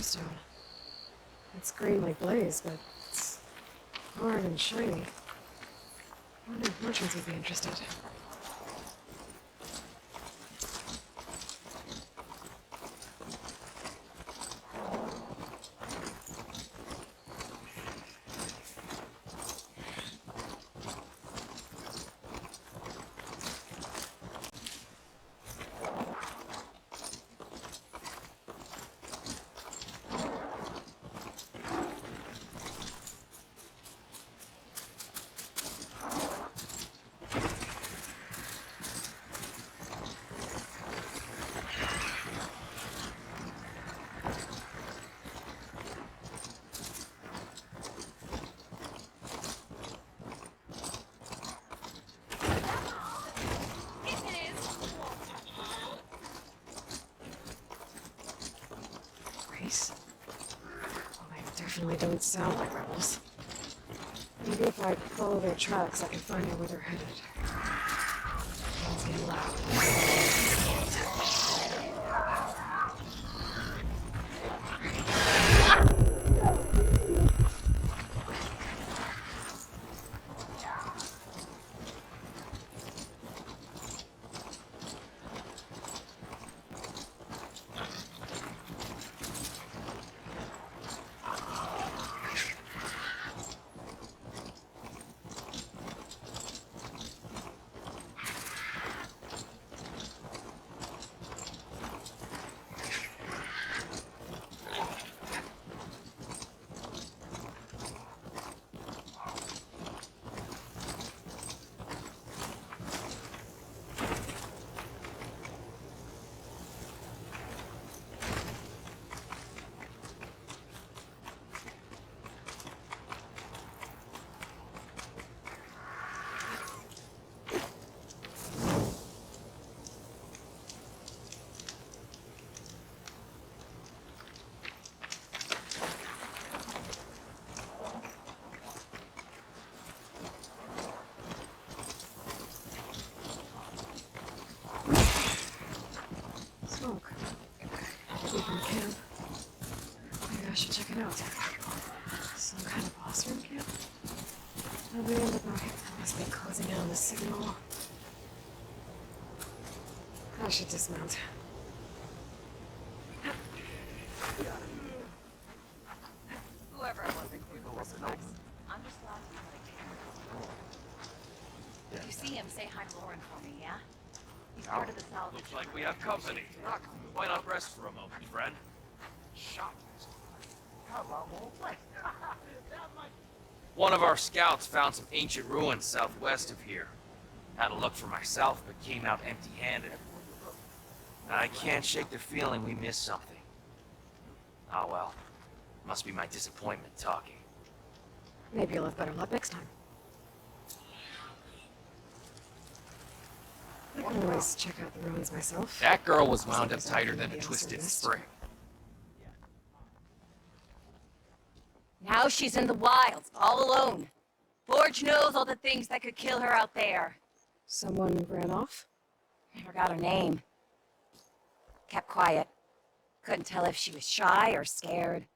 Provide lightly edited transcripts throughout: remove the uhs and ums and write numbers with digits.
gemstone. It's green like blaze, but it's hard and shiny. I wonder if merchants would be interested. Well, they definitely don't sound like rebels. Maybe if I follow their tracks, I can find out where they're headed. It's getting loud. Smoke. Maybe from camp. Maybe I should check it out. Some kind of boss room camp? Nobody in the back. Must be closing in on the signal. I should dismount. Whoever it was included was nice. I'm just glad we had a If you see him, say hi to Lauren for me, yeah? He's part of the salvage. Looks like we have company. Why not rest for a moment, friend? Shot. One of our scouts found some ancient ruins southwest of here. Had a look for myself, but came out empty-handed. I can't shake the feeling we missed something. Oh well. Must be my disappointment talking. Maybe you'll have better luck next time. I can always check out the ruins myself. That girl was wound up tighter than a twisted spring. Now she's in the wilds, all alone. Forge knows all the things that could kill her out there. Someone ran off? Never got her name. Kept quiet. Couldn't tell if she was shy or scared.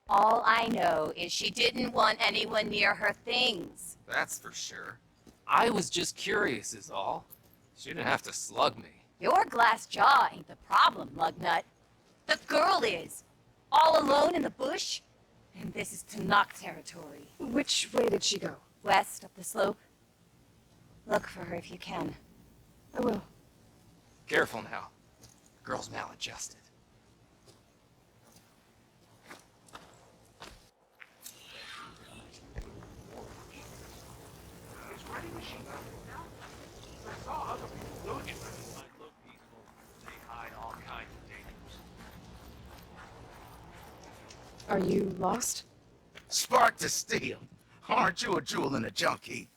All I know is she didn't want anyone near her things. That's for sure. I was just curious is all. She didn't have to slug me. Your glass jaw ain't the problem, Lugnut. The girl is. All alone in the bush. And this is Tanakh territory. Which way did she go? West up the slope. Look for her if you can. I will. Careful now. The girl's maladjusted. Are you lost? Spark to steel. Aren't you a jewel in a junk heap?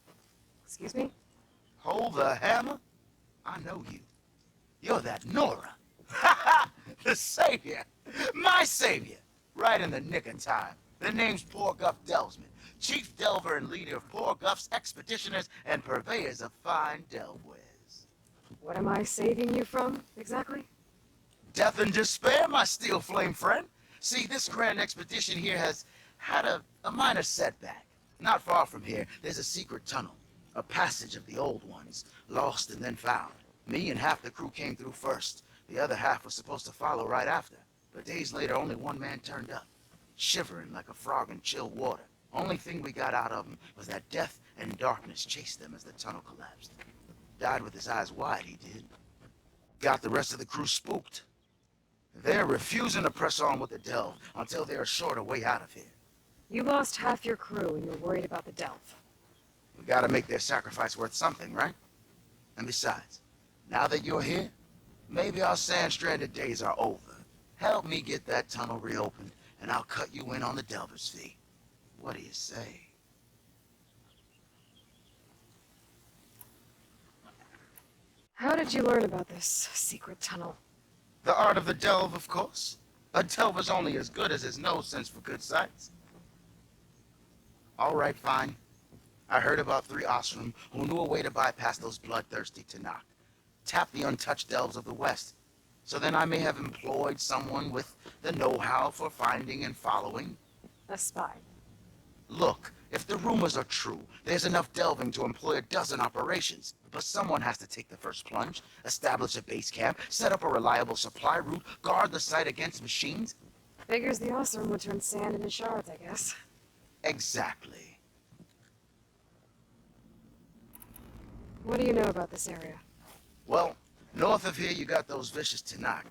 Excuse me? Hold the hammer? I know you. You're that Nora. Ha ha! The savior. My savior. Right in the nick of time. The name's Poor Guff Delvesman, chief delver and leader of Poor Guff's expeditioners and purveyors of fine delwares. What am I saving you from, exactly? Death and despair, my steel flame friend. See, this grand expedition here has had a minor setback. Not far from here, there's a secret tunnel. A passage of the old ones, lost and then found. Me and half the crew came through first. The other half was supposed to follow right after. But days later, only one man turned up, shivering like a frog in chill water. Only thing we got out of him was that death and darkness chased them as the tunnel collapsed. Died with his eyes wide, he did. Got the rest of the crew spooked. They're refusing to press on with the delve until they're assured a way out of here. You lost half your crew and you're worried about the delve. We gotta make their sacrifice worth something, right? And besides, now that you're here, maybe our sand-stranded days are over. Help me get that tunnel reopened, and I'll cut you in on the delver's fee. What do you say? How did you learn about this secret tunnel? The art of the delve, of course. A delver's only as good as his nose sense for good sights. All right, fine. I heard about 3 Osram who knew a way to bypass those bloodthirsty Tanakh. Tap the untouched delves of the West. So then I may have employed someone with the know-how for finding and following. A spy. Look, if the rumors are true, there's enough delving to employ a dozen operations. But someone has to take the first plunge, establish a base camp, set up a reliable supply route, guard the site against machines. Figures the Osram would turn sand into shards, I guess. Exactly. What do you know about this area? Well, north of here you got those vicious Tanakh.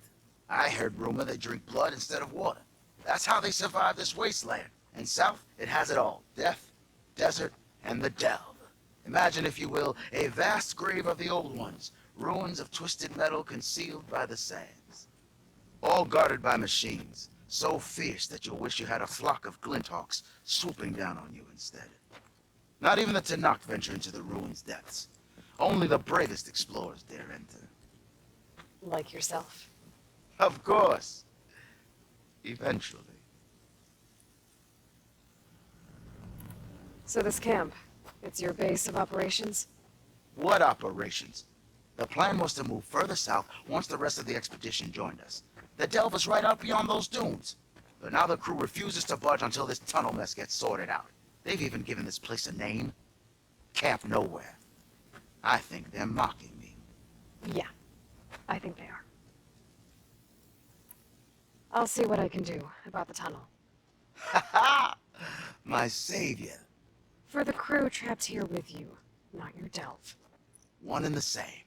I heard rumor they drink blood instead of water. That's how they survive this wasteland. And south, it has it all. Death, desert, and the delve. Imagine, if you will, a vast grave of the old ones. Ruins of twisted metal concealed by the sands. All guarded by machines. So fierce that you'll wish you had a flock of glinthawks swooping down on you instead. Not even the Tanakh venture into the ruins' depths. Only the bravest explorers dare enter. Like yourself. Of course. Eventually. So this camp, it's your base of operations? What operations? The plan was to move further south once the rest of the expedition joined us. The delve is right out beyond those dunes. But now the crew refuses to budge until this tunnel mess gets sorted out. They've even given this place a name. Camp Nowhere. I think they're mocking me. Yeah, I think they are. I'll see what I can do about the tunnel. Ha ha! My savior. For the crew trapped here with you, not your delve. One and the same.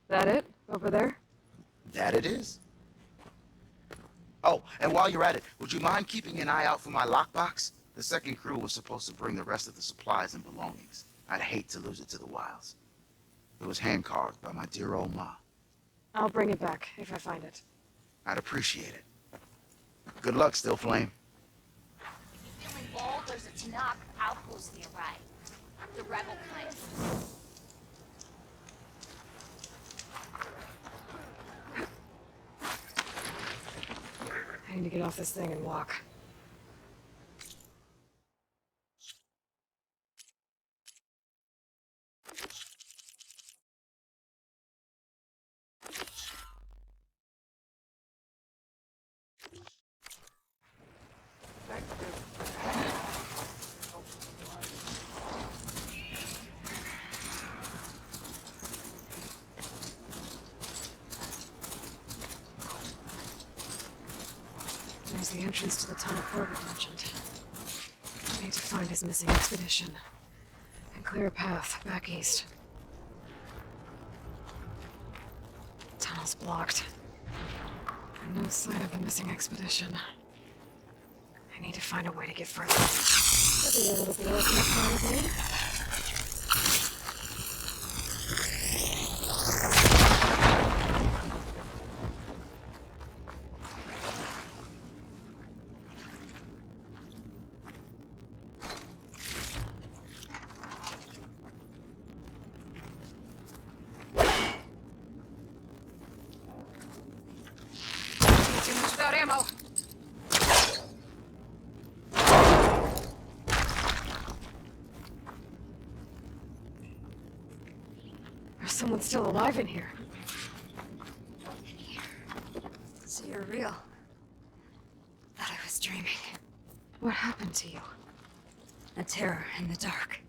That it? Over there? That it is. Oh, and while you're at it, would you mind keeping an eye out for my lockbox? The second crew was supposed to bring the rest of the supplies and belongings. I'd hate to lose it to the wilds. It was hand-carved by my dear old ma. I'll bring it back if I find it. I'd appreciate it. Good luck, Still Flame. If you're feeling bold, there's a Tanakh outpost nearby. The rebel kind. I need to get off this thing and walk. There's the entrance to the tunnel Corbett mentioned. I need to find his missing expedition and clear a path back east. Tunnel's blocked. And no sign of the missing expedition. I need to find a way to get further. Should be able to be open front of me. Too much without ammo. There's someone still alive in here. So you're real. dreaming. What happened to you? A terror in the dark.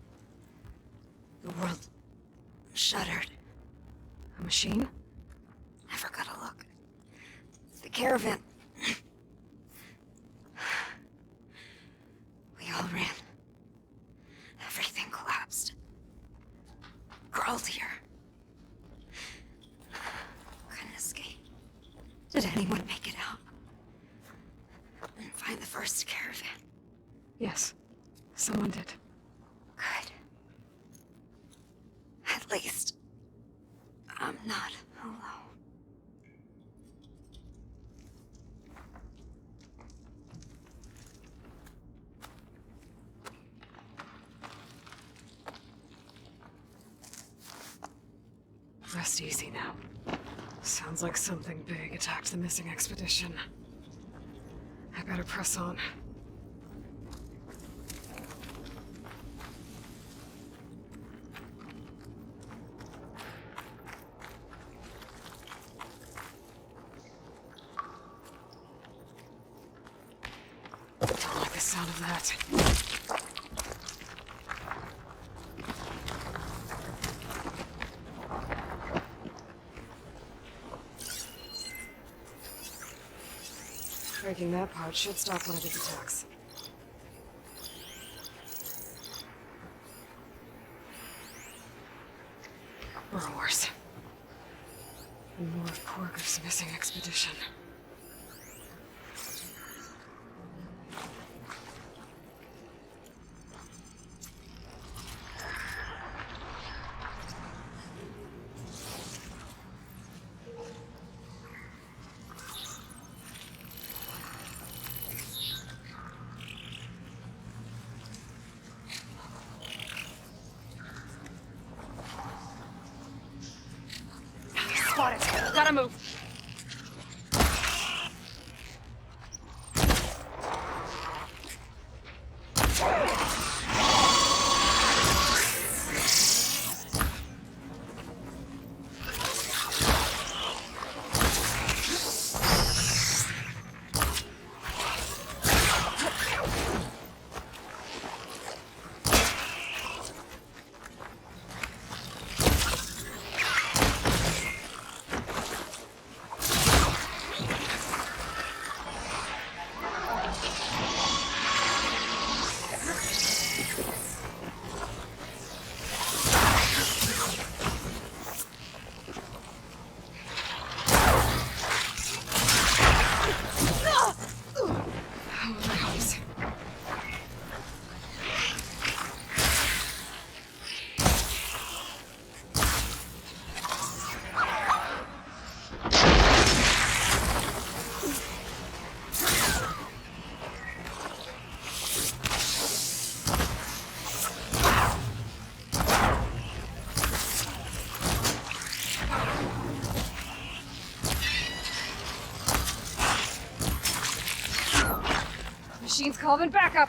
The world shuddered. A machine? I forgot to look. The caravan. We all ran. Everything collapsed. Crawled here. Couldn't escape. Did anyone make it out? And find the first caravan? Yes, someone did. Good. At least, I'm not alone. Rest easy now. Sounds like something big attacked the missing expedition. I better press on. Don't like the sound of that. Breaking that part should stop one of his attacks. Burrowers. And more of Porker's missing expedition. Spot it. Gotta move. Machine's calling backup.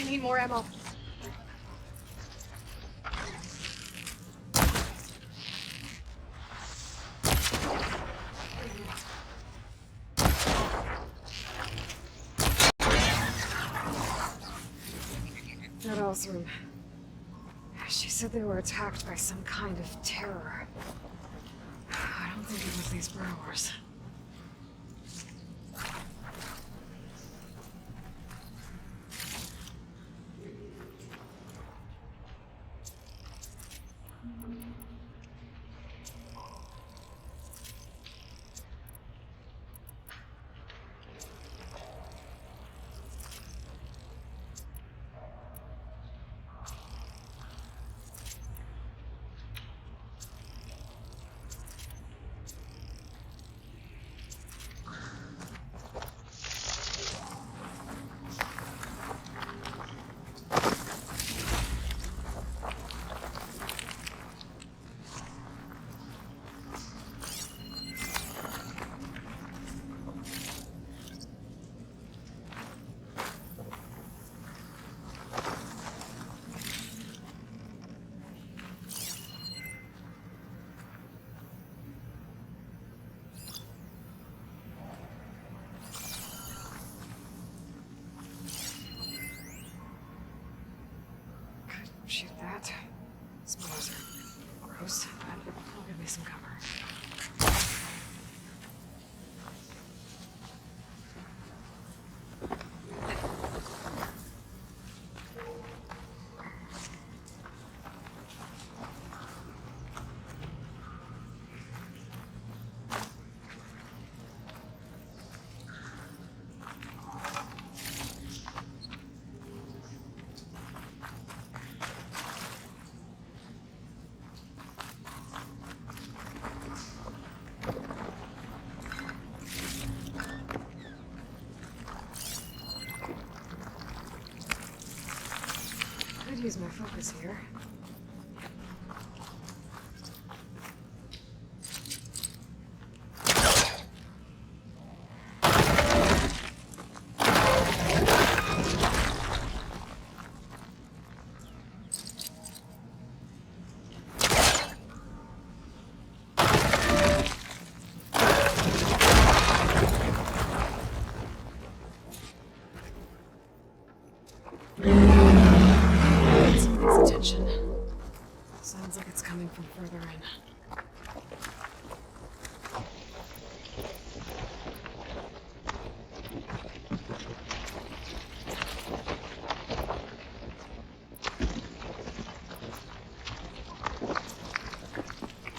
need more ammo. That else room. She said they were attacked by some kind of terror. I don't think it was these burrowers. Shoot that. Spores are gross, but it'll give me some cover. Could use my focus here. Sounds like it's coming from further in.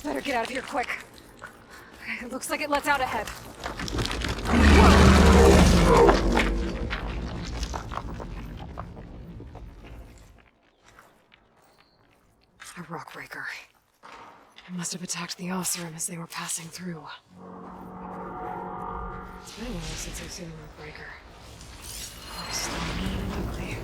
Better get out of here quick. It looks like it lets out ahead. A rock breaker. It must have attacked the Osram as they were passing through. It's been a while since I've seen a rock breaker. Oh, still mean and ugly.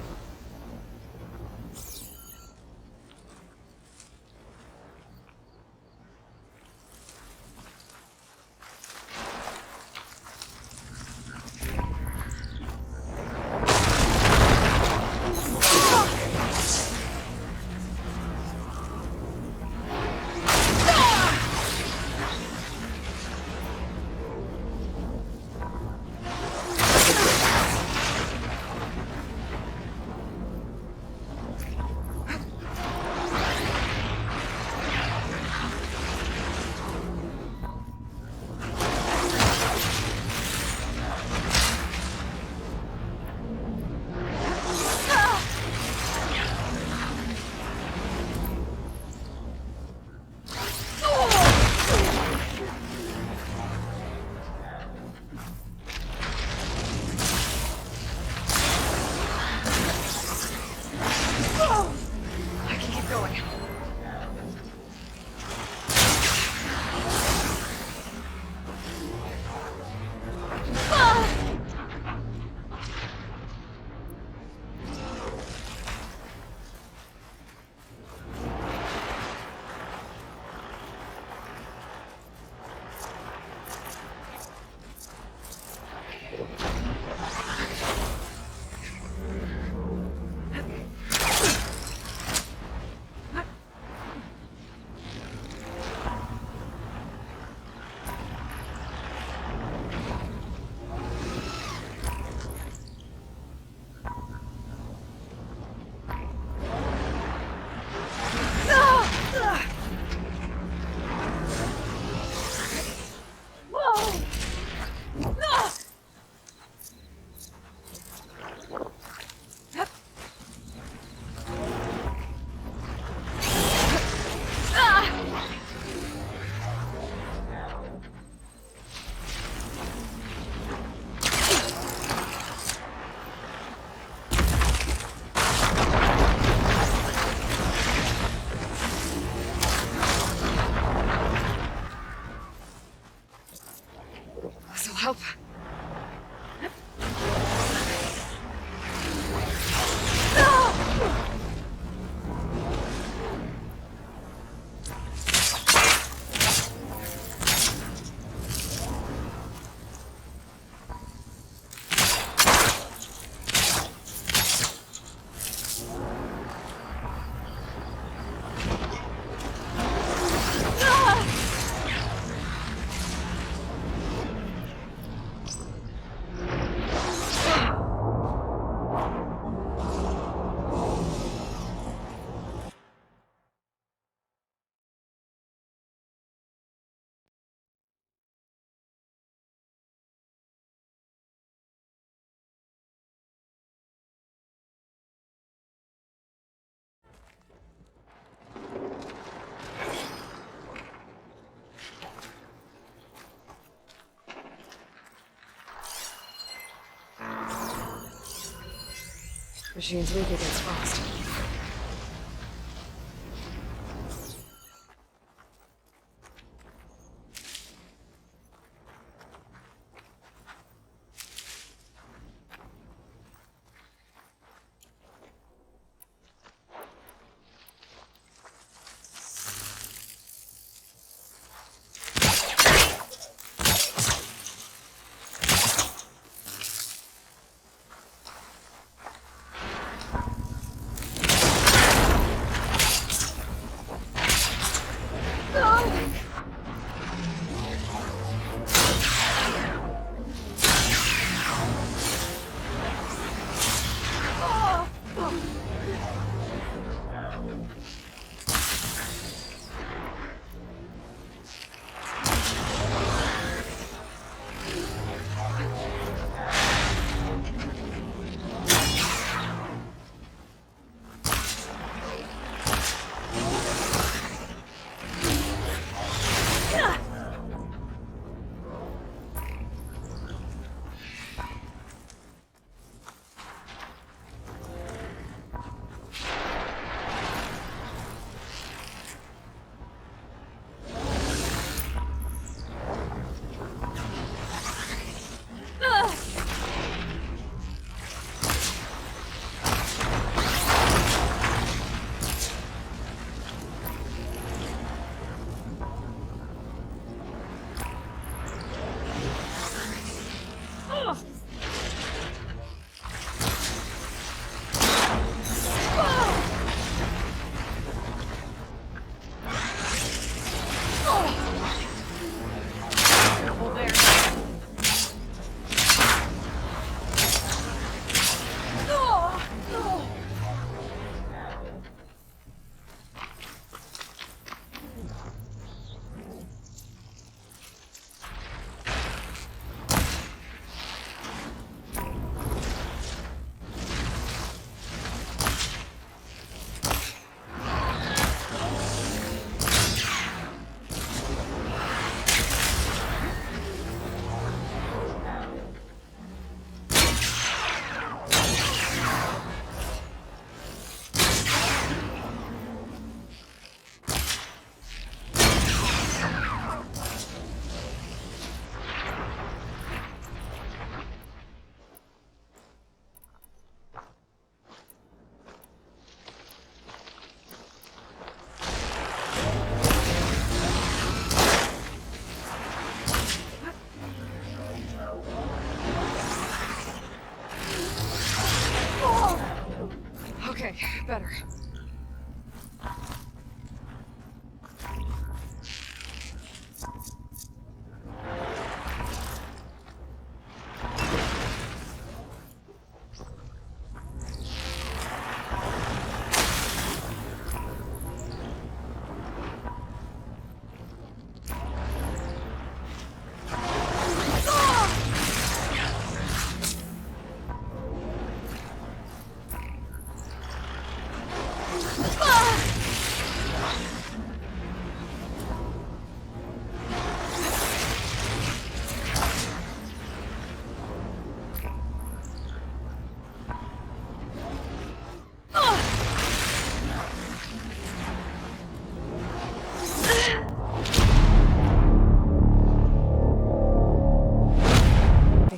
Machine's weak against frost. Better.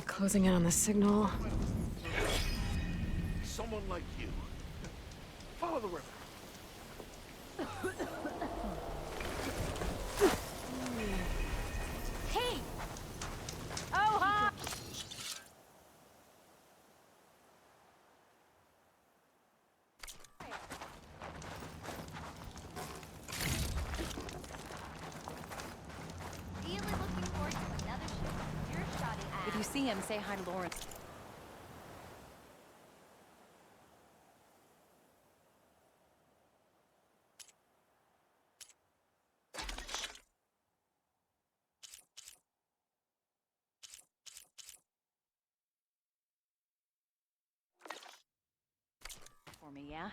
Closing in on the signal. Someone like you. Follow the river. Hey! Oh, hi! Really looking forward to another show. You're shoddy ass. If you see him, say hi to Lawrence. For me, yeah?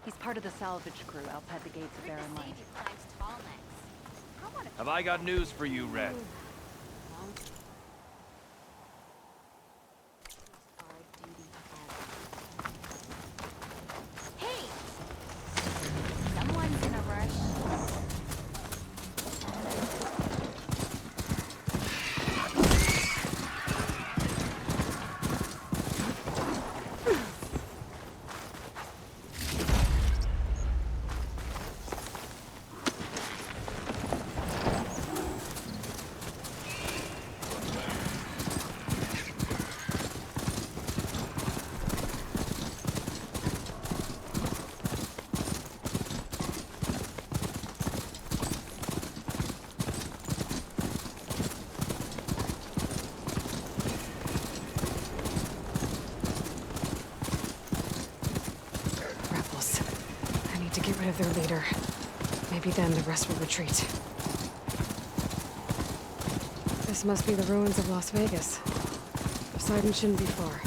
He's part of the salvage crew outside the gates of Barren Light. Climbs tall necks. I want to Have I got news for you, Red? our duty together. rid of their leader. Maybe then the rest will retreat. This must be the ruins of Las Vegas. Poseidon shouldn't be far.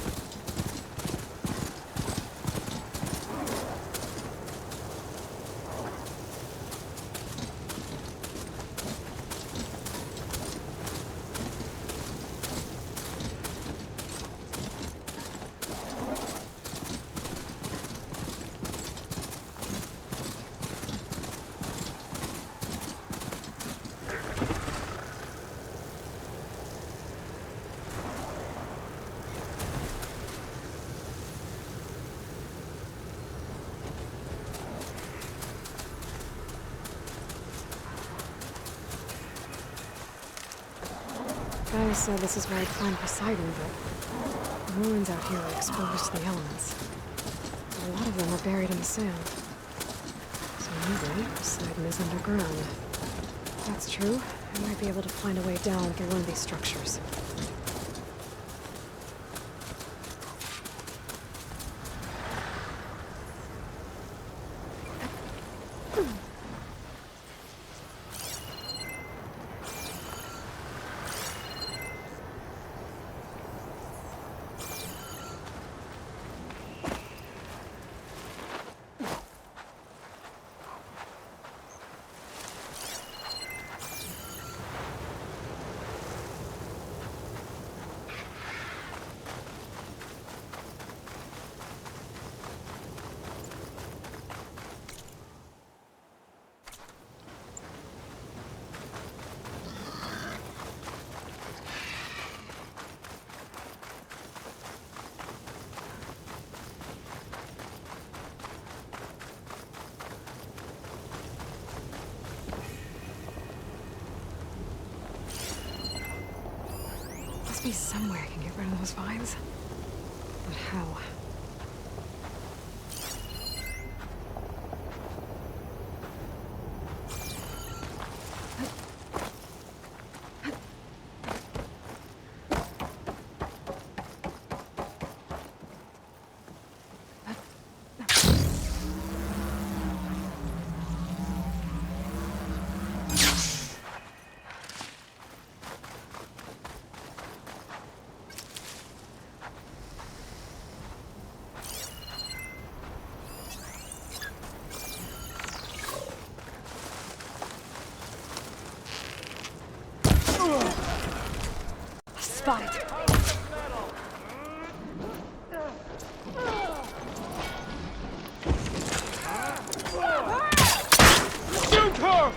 Guys said this is where I'd find Poseidon, but the ruins out here are exposed to the elements. A lot of them are buried in the sand. So maybe Poseidon is underground. If that's true, I might be able to find a way down through one of these structures. Must be somewhere I can get rid of those vines. But how? Spot it. Shoot her!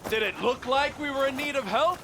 Did it look like we were in need of help?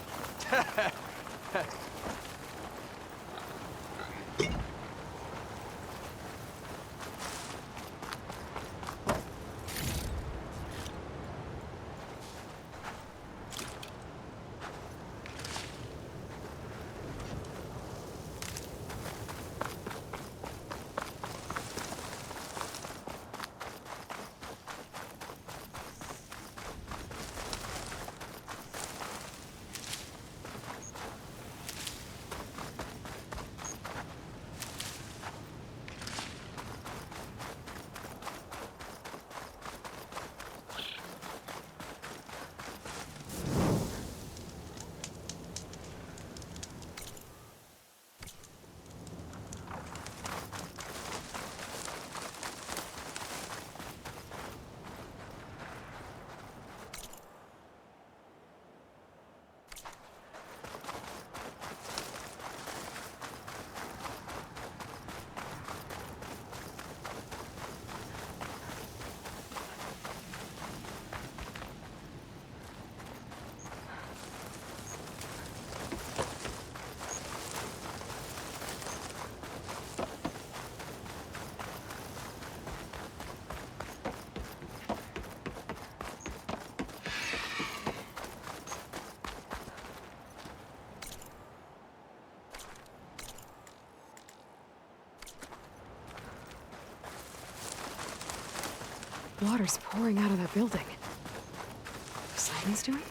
water's pouring out of that building. What Simon's doing?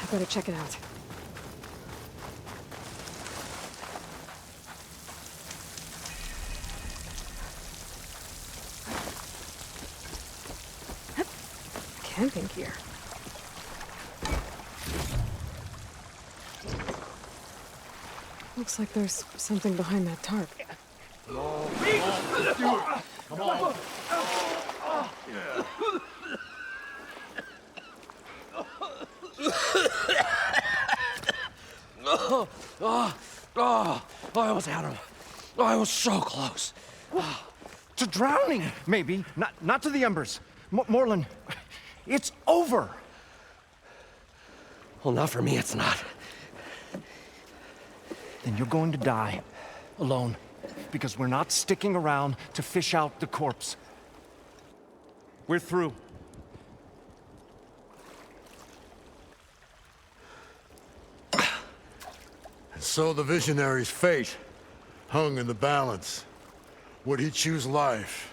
I better check it out. Camping here. Looks like there's something behind that tarp. I almost had him. I was so close. To drowning, maybe. Not to the embers. Moreland, it's over. Well, not for me, it's not. Then you're going to die. Alone. Because we're not sticking around to fish out the corpse. We're through. And so the visionary's fate hung in the balance. Would he choose life,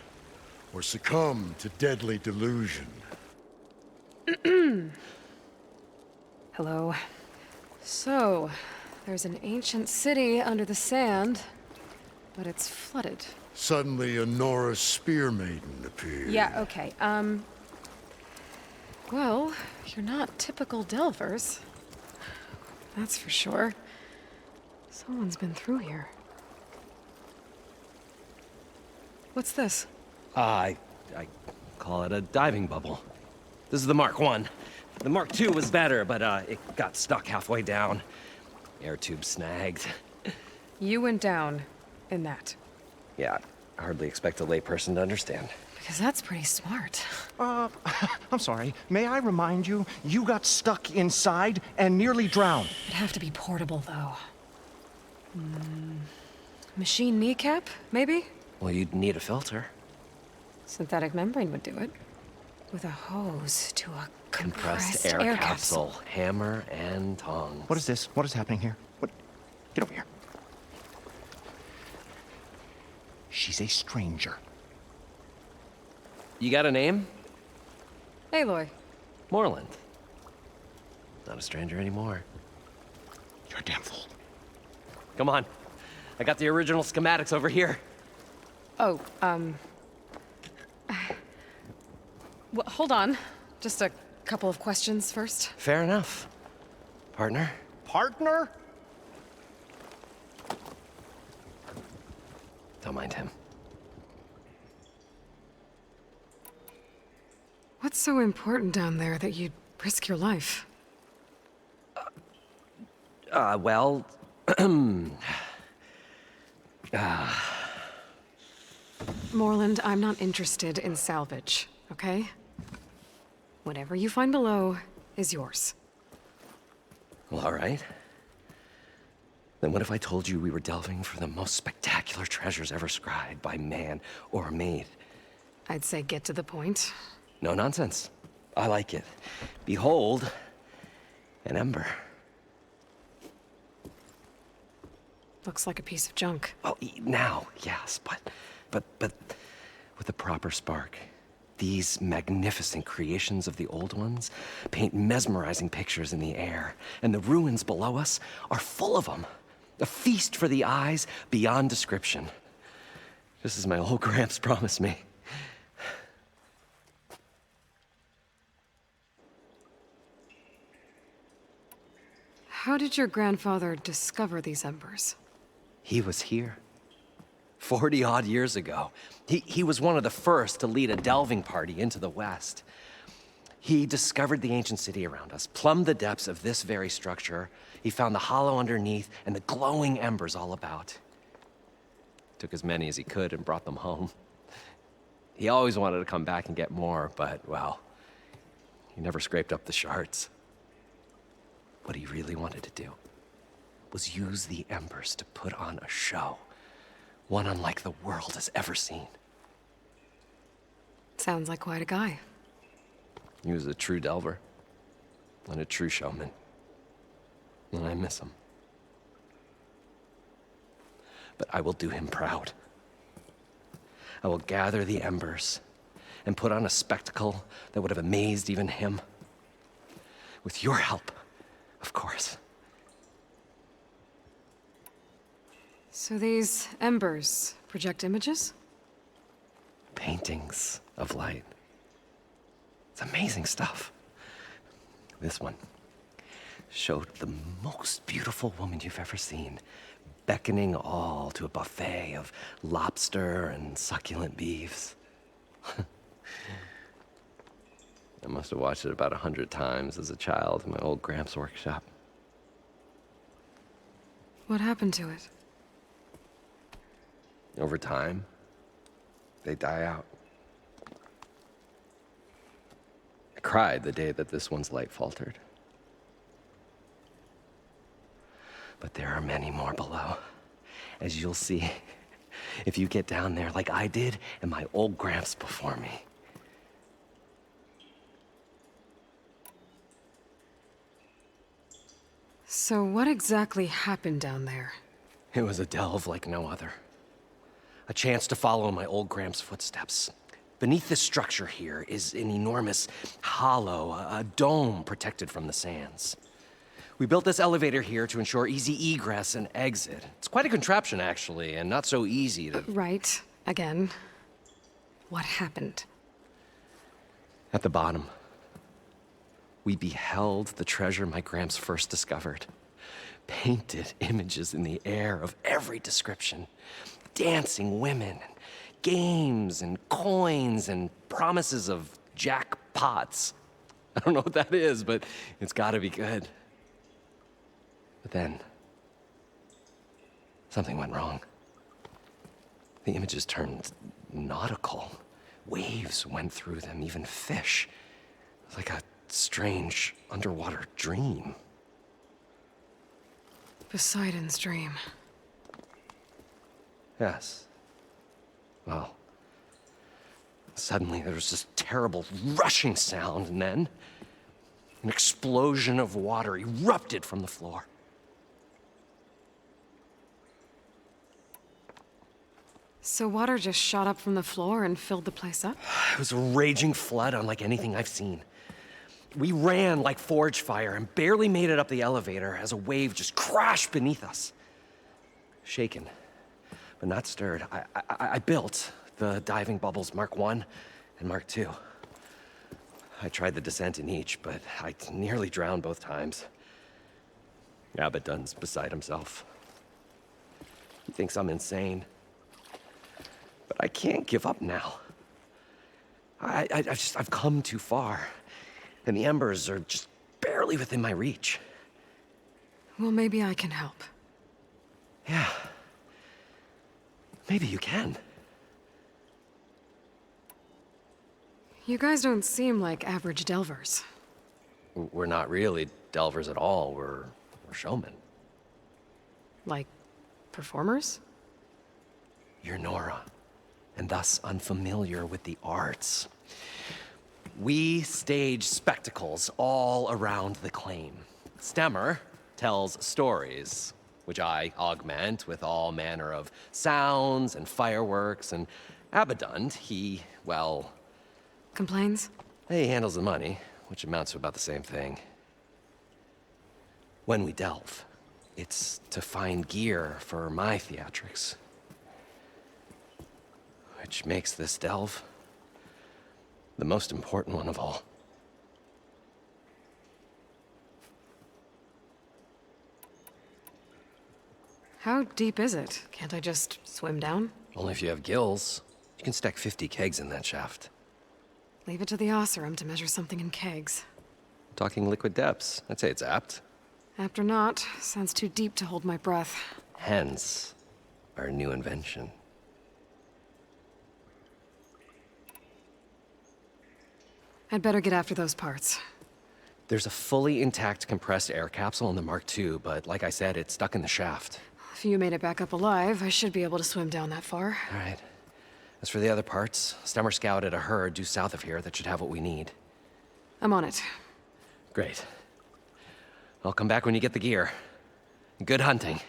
or succumb to deadly delusion? Hello. So, there's an ancient city under the sand, but it's flooded. Suddenly, a Nora spear maiden appeared. Yeah, okay. Well, you're not typical Delvers. That's for sure. Someone's been through here. What's this? I call it a diving bubble. This is the Mark I. The Mark II was better, but it got stuck halfway down. Air tube snagged. You went down in that. Yeah, I hardly expect a layperson to understand. Because that's pretty smart. I'm sorry. May I remind you, you got stuck inside and nearly drowned. It'd have to be portable, though. Machine kneecap, maybe? Well, you'd need a filter. Synthetic membrane would do it. With a hose to a compressed air capsule. Hammer and tongs. What is this? What is happening here? What? Get over here. She's a stranger. You got a name? Aloy. Moreland. Not a stranger anymore. You're a damn fool. Come on. I got the original schematics over here. Oh, well, hold on. Just a couple of questions first. Fair enough. Partner? Partner? Don't mind him. What's so important down there that you'd risk your life? Well... Moreland, I'm not interested in salvage, okay? Whatever you find below is yours. Well, all right. Then what if I told you we were delving for the most spectacular treasures ever scribed by man or maid? I'd say get to the point. No nonsense. I like it. Behold, an ember. Looks like a piece of junk. Well, now, yes, but with a proper spark. These magnificent creations of the old ones paint mesmerizing pictures in the air, and the ruins below us are full of them. A feast for the eyes beyond description. Just as my old Gramps promised me. How did your grandfather discover these embers? He was here. 40-odd years ago. He was one of the first to lead a delving party into the West. He discovered the ancient city around us, plumbed the depths of this very structure. He found the hollow underneath and the glowing embers all about. Took as many as he could and brought them home. He always wanted to come back and get more, but, well, he never scraped up the shards. What he really wanted to do was use the embers to put on a show. One unlike the world has ever seen. Sounds like quite a guy. He was a true delver. And a true showman. And I miss him. But I will do him proud. I will gather the embers and put on a spectacle that would have amazed even him. With your help, of course. So these embers project images? Paintings of light. It's amazing stuff. This one showed the most beautiful woman you've ever seen, beckoning all to a buffet of lobster and succulent beefs. I must have watched it about 100 times as a child in my old Gramps' workshop. What happened to it? Over time, they die out. I cried the day that this one's light faltered. But there are many more below, as you'll see if you get down there like I did and my old Gramps before me. So what exactly happened down there? It was a delve like no other. A chance to follow in my old Gramps' footsteps. Beneath this structure here is an enormous hollow, a dome protected from the sands. We built this elevator here to ensure easy egress and exit. It's quite a contraption, actually, and not so easy to... Right. Again. What happened? At the bottom, we beheld the treasure my Gramps first discovered. Painted images in the air of every description. Dancing women, and games, and coins, and promises of jackpots. I don't know what that is, but it's gotta be good. But then, something went wrong. The images turned nautical. Waves went through them, even fish. It was like a strange underwater dream. Poseidon's dream. Yes. Well, suddenly there was this terrible rushing sound, and then an explosion of water erupted from the floor. So water just shot up from the floor and filled the place up? It was a raging flood unlike anything I've seen. We ran like forge fire and barely made it up the elevator as a wave just crashed beneath us. Shaken, but not stirred, I built the diving bubbles Mark I and Mark II. I tried the descent in each, but I nearly drowned both times. Abaddon's beside himself. He thinks I'm insane. But I can't give up now. I've come too far. And the embers are just barely within my reach. Well, maybe I can help. Yeah. Maybe you can. You guys don't seem like average delvers. We're not really delvers at all. We're showmen. Like, performers? You're Nora, and thus unfamiliar with the arts. We stage spectacles all around the claim. Stemmer tells stories, which I augment with all manner of sounds and fireworks, and Abaddon, he, well... Complains? He handles the money, which amounts to about the same thing. When we delve, it's to find gear for my theatrics. Which makes this delve the most important one of all. How deep is it? Can't I just swim down? Only if you have gills. You can stack 50 kegs in that shaft. Leave it to the Osserum to measure something in kegs. Talking liquid depths. I'd say it's apt. Apt or not, sounds too deep to hold my breath. Hence, our new invention. I'd better get after those parts. There's a fully intact compressed air capsule in the Mark II, but like I said, it's stuck in the shaft. If you made it back up alive, I should be able to swim down that far. All right. As for the other parts, Stemmer scouted a herd due south of here that should have what we need. I'm on it. Great. I'll come back when you get the gear. Good hunting.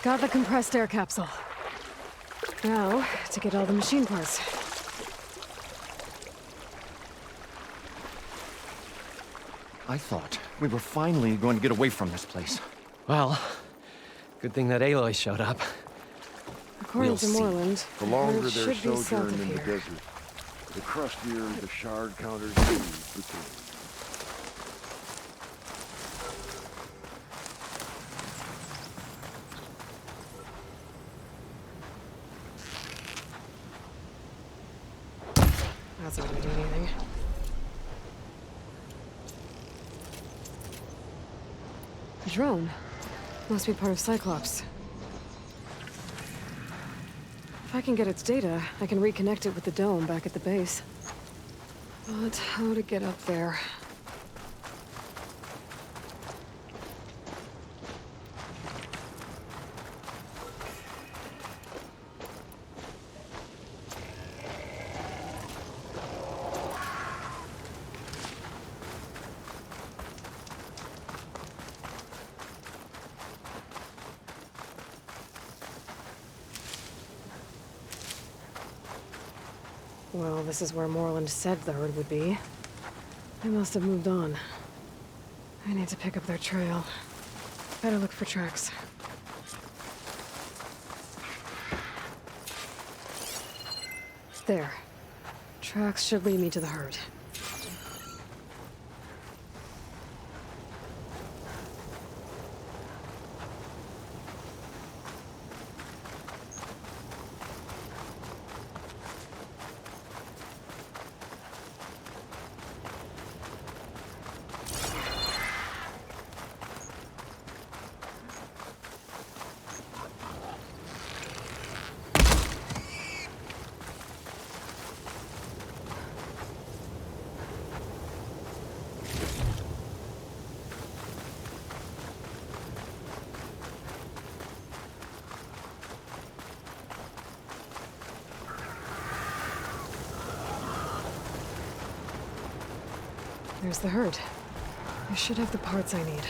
Got the compressed air capsule. Now, to get all the machine parts. I thought we were finally going to get away from this place. Well, good thing that Aloy showed up. According We'll to see. Moreland, The longer Herd their should be south sojourn of in the here. desert, the crustier the shard counters became. That's not gonna do anything. A drone. Must be part of Cyclops. If I can get its data, I can reconnect it with the dome back at the base. But how to get up there? Well, this is where Moreland said the herd would be. They must have moved on. I need to pick up their trail. Better look for tracks. There. Tracks should lead me to the herd. There's the herd. I should have the parts I need.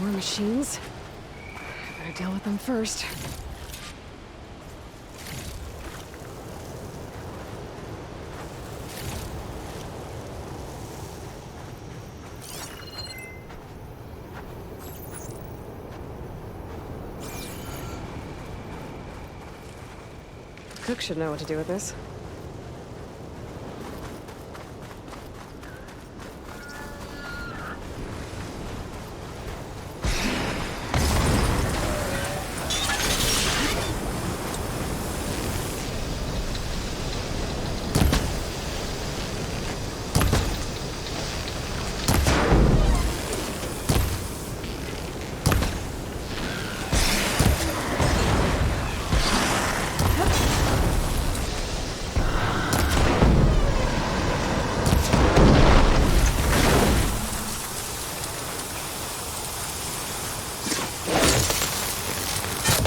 More machines? I better deal with them first. Cook should know what to do with this.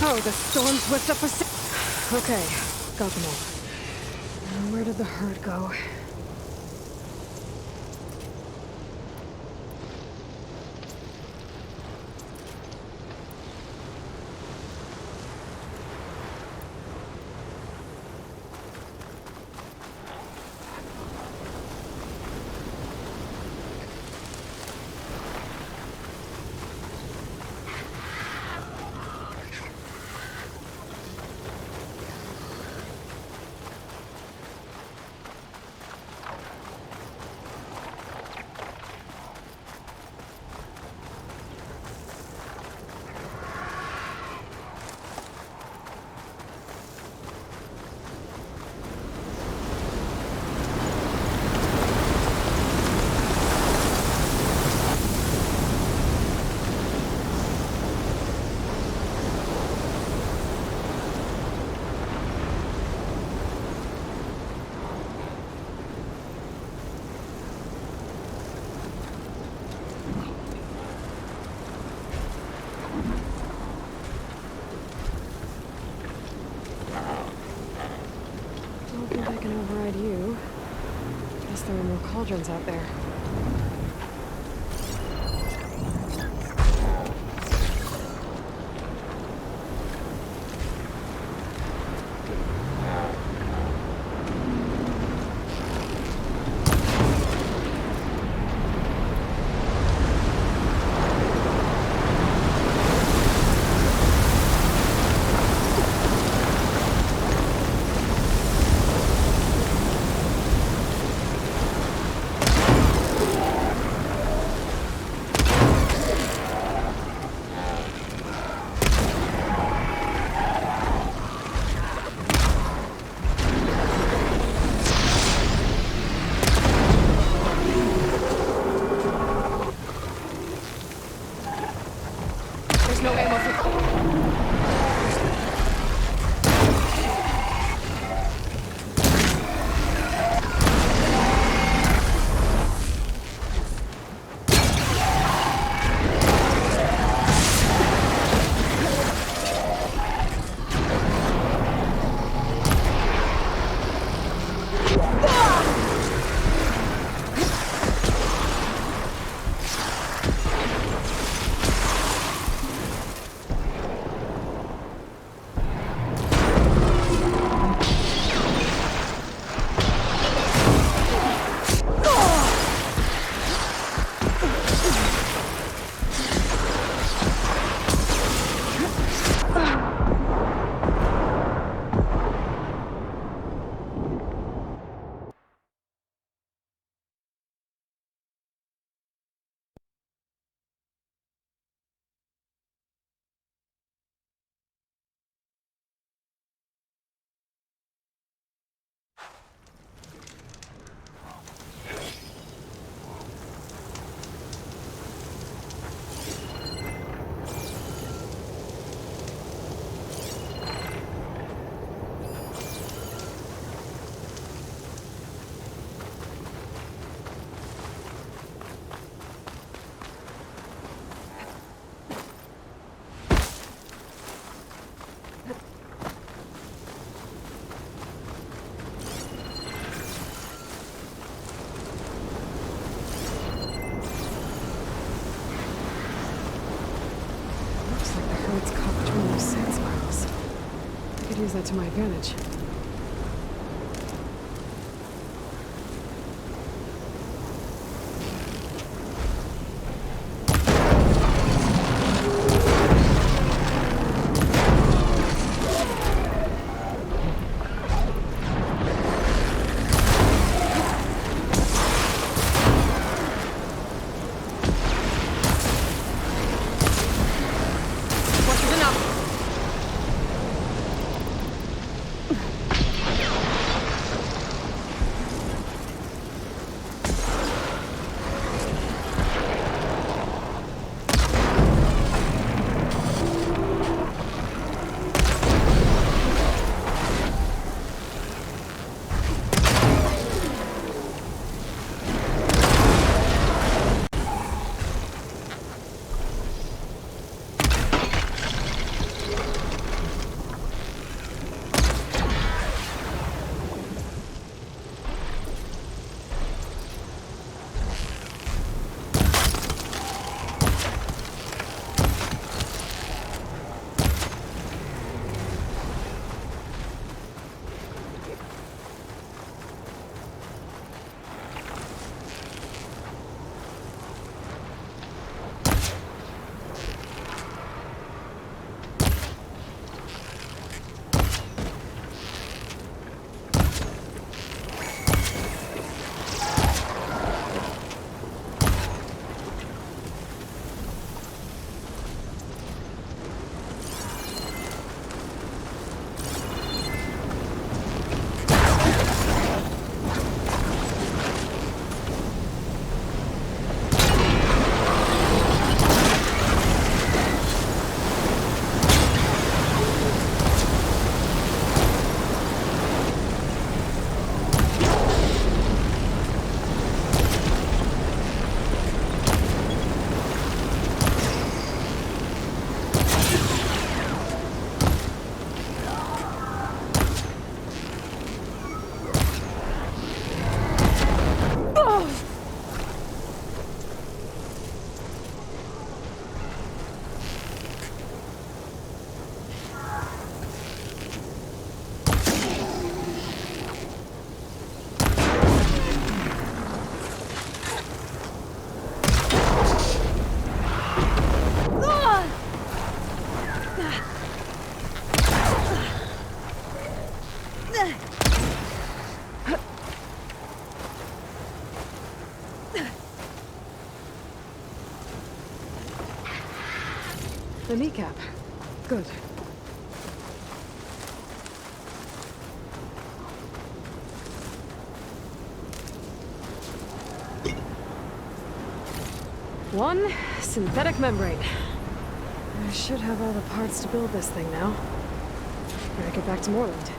Oh, the storm's whipped up a Okay, got them all. Now where did the herd go? cauldrons out there. There's no ammo for... Use that to my advantage. What is enough? kneecap. Good. One synthetic membrane. I should have all the parts to build this thing now. Better get back to Moreland.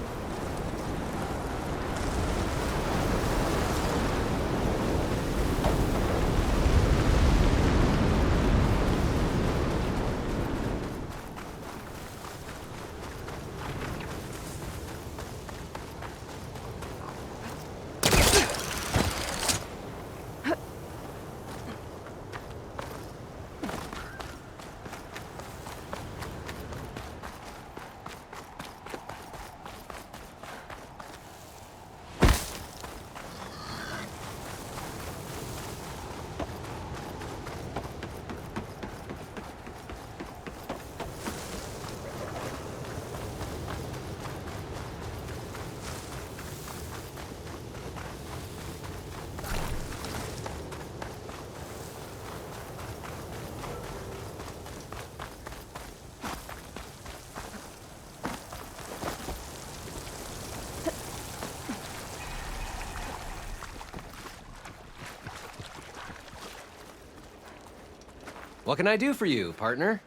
What can I do for you, partner?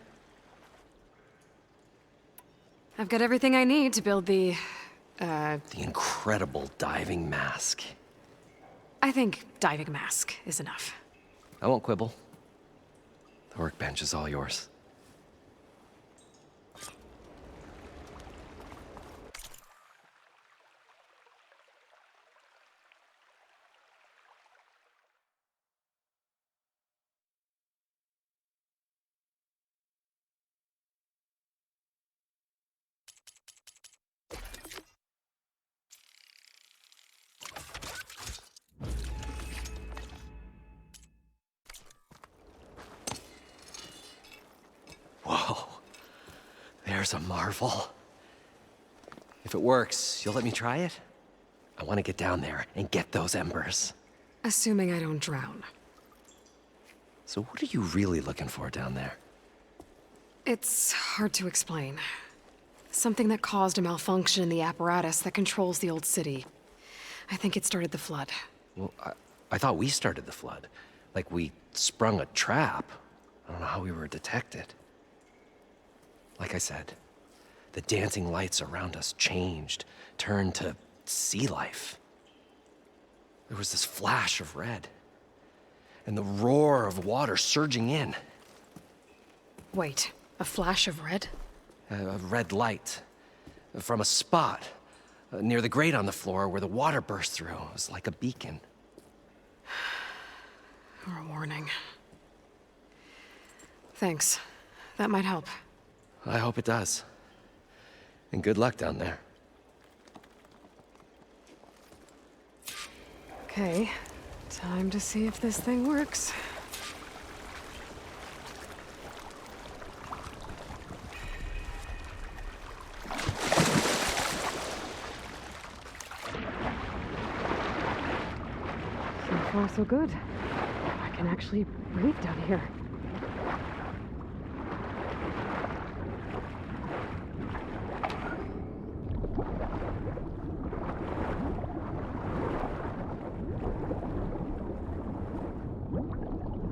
I've got everything I need to build the incredible diving mask. I think diving mask is enough. I won't quibble. The workbench is all yours. Whoa. There's a marvel. If it works, you'll let me try it? I want to get down there and get those embers. Assuming I don't drown. So what are you really looking for down there? It's hard to explain. Something that caused a malfunction in the apparatus that controls the old city. I think it started the flood. Well, I thought we started the flood. Like we sprung a trap. I don't know how we were detected. Like I said, the dancing lights around us changed, turned to sea life. There was this flash of red, and the roar of water surging in. Wait, a flash of red? A red light from a spot near the grate on the floor where the water burst through. It was like a beacon. Or a warning. Thanks. That might help. I hope it does. And good luck down there. Okay, time to see if this thing works. So far, so good. I can actually breathe down here.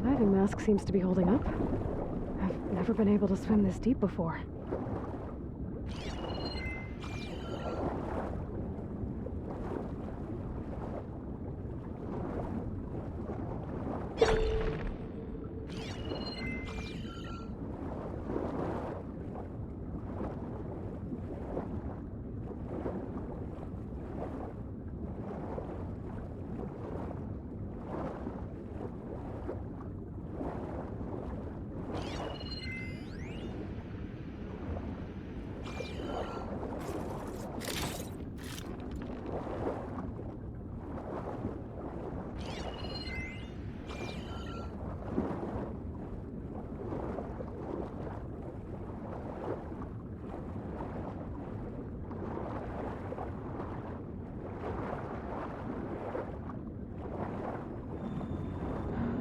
Diving mask seems to be holding up. I've never been able to swim this deep before.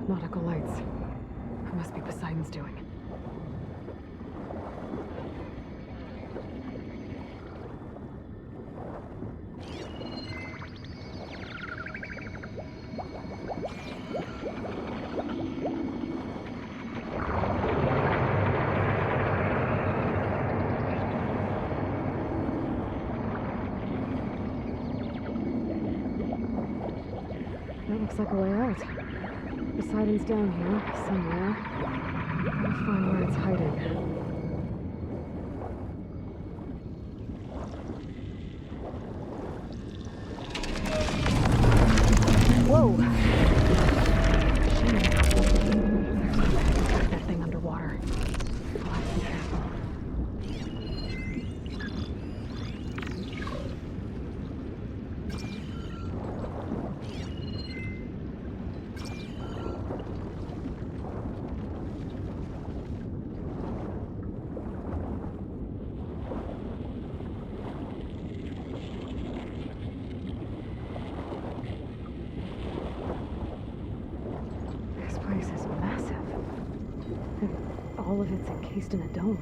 Nautical lights. It must be Poseidon's doing. Looks like a way out. Poseidon's down here, somewhere. Gotta find where it's hiding. Whoa! Shit. There's no way to track that thing underwater. I'll have to be careful. This place is massive. And all of it's encased in a dome.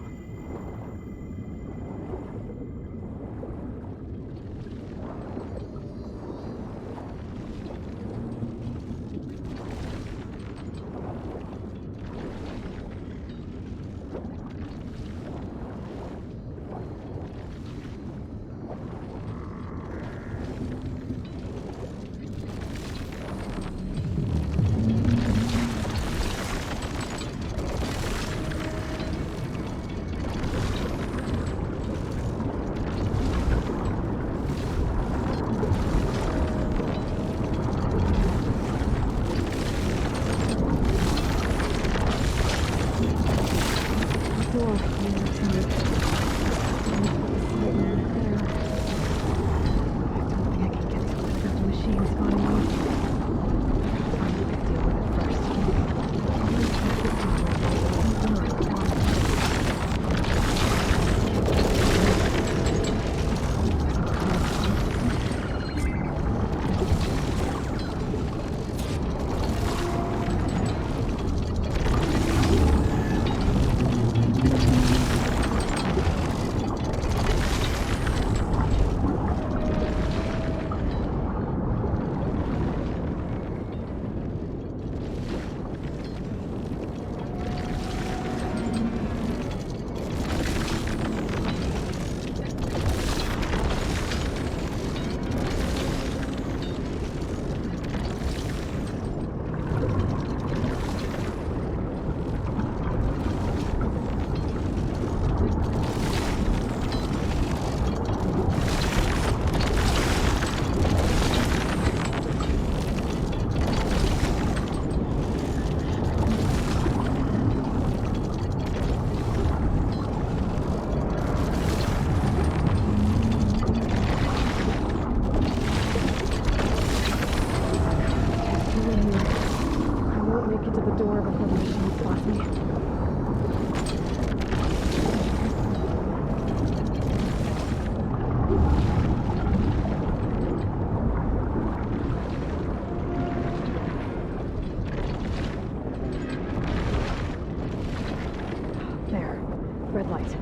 Red light.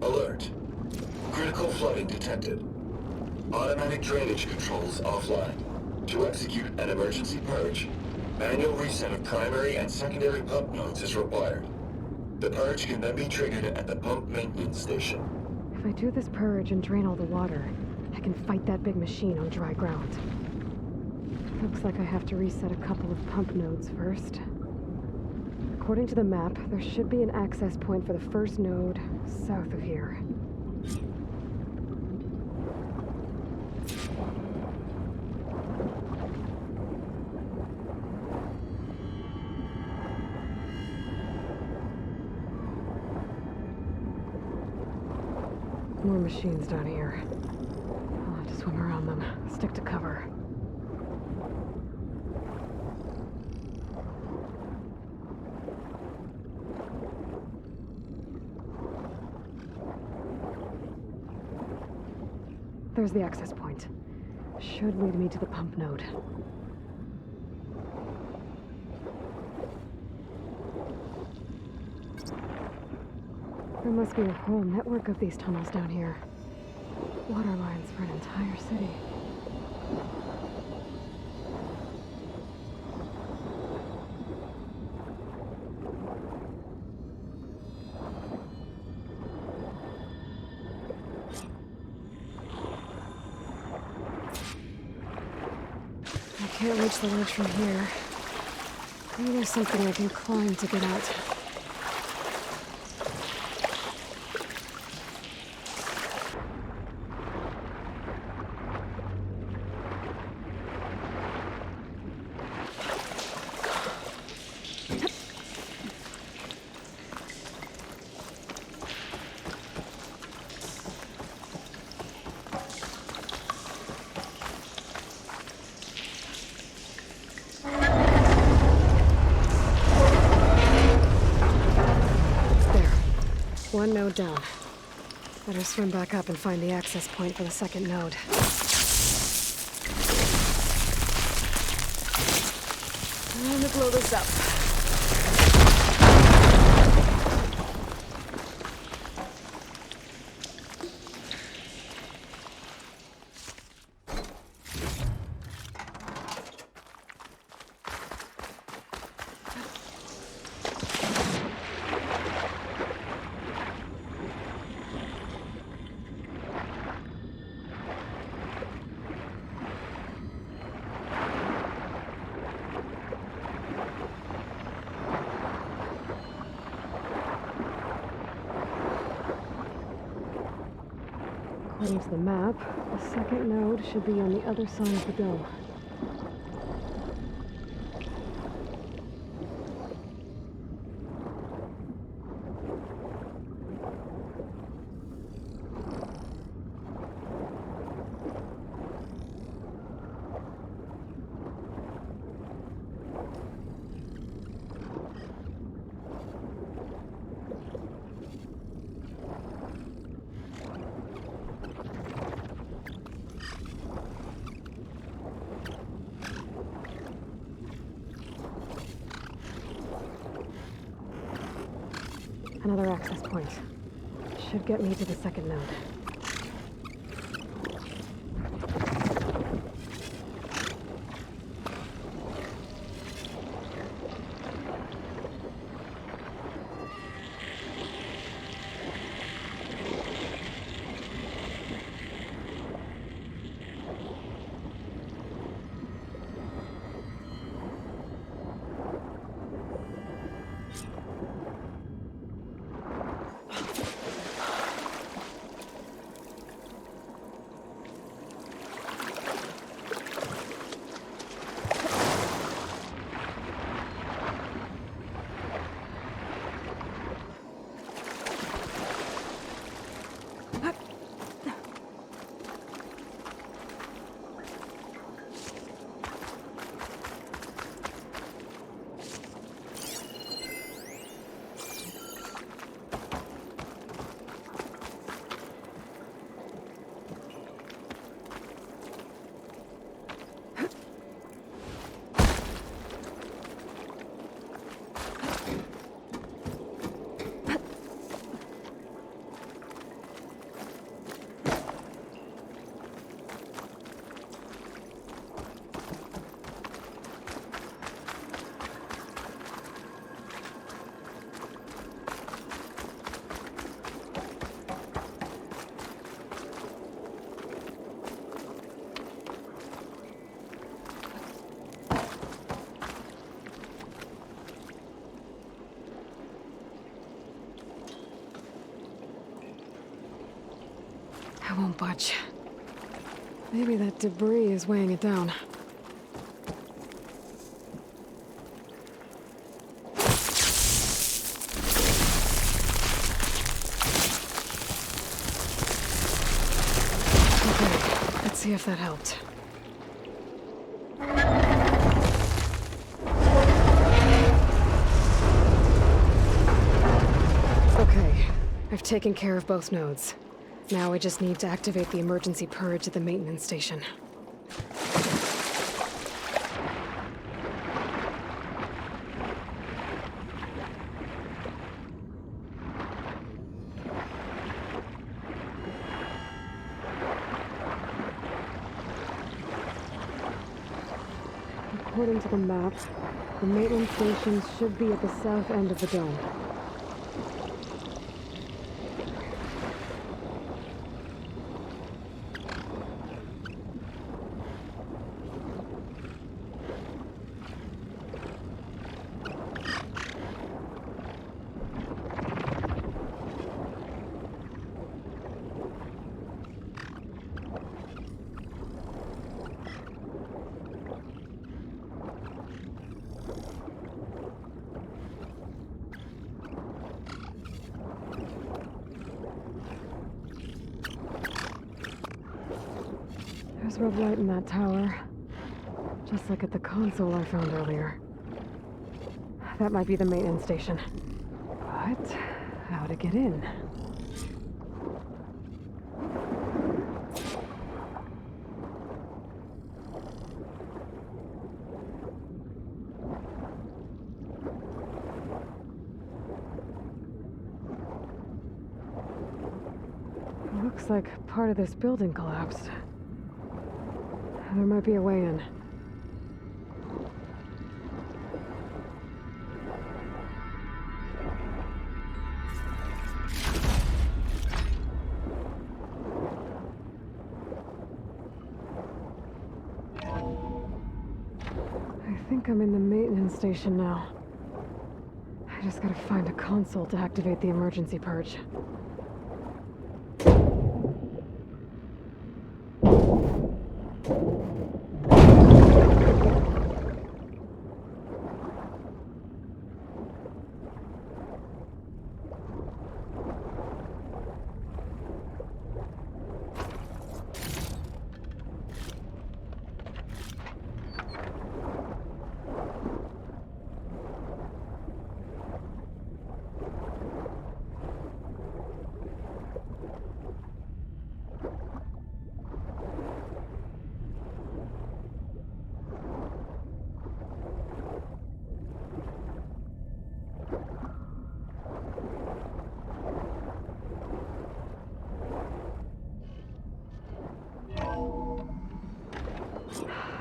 Alert. Critical flooding detected. Automatic drainage controls offline. To execute an emergency purge, manual reset of primary and secondary pump nodes is required. The purge can then be triggered at the pump maintenance station. If I do this purge and drain all the water, I can fight that big machine on dry ground. Looks like I have to reset a couple of pump nodes first. According to the map, there should be an access point for the first node south of here. More machines down here. I'll have to swim around them, stick to cover. There's the access point. Should lead me to the pump node. There must be a whole network of these tunnels down here. Water lines for an entire city. I can't reach the ledge from here. Maybe there's something I can climb to get out. One node down. Better swim back up and find the access point for the second node. Time to blow this up. According to the map, the second node should be on the other side of the dome. Another access point. Should get me to the second node. I won't budge. Maybe that debris is weighing it down. Okay, let's see if that helped. Okay, I've taken care of both nodes. Now I just need to activate the emergency purge at the maintenance station. According to the map, the maintenance station should be at the south end of the dome. There's red light in that tower. Just like at the console I found earlier. That might be the maintenance station. But how to get in? Looks like part of this building collapsed. There might be a way in. I think I'm in the maintenance station now. I just gotta find a console to activate the emergency purge.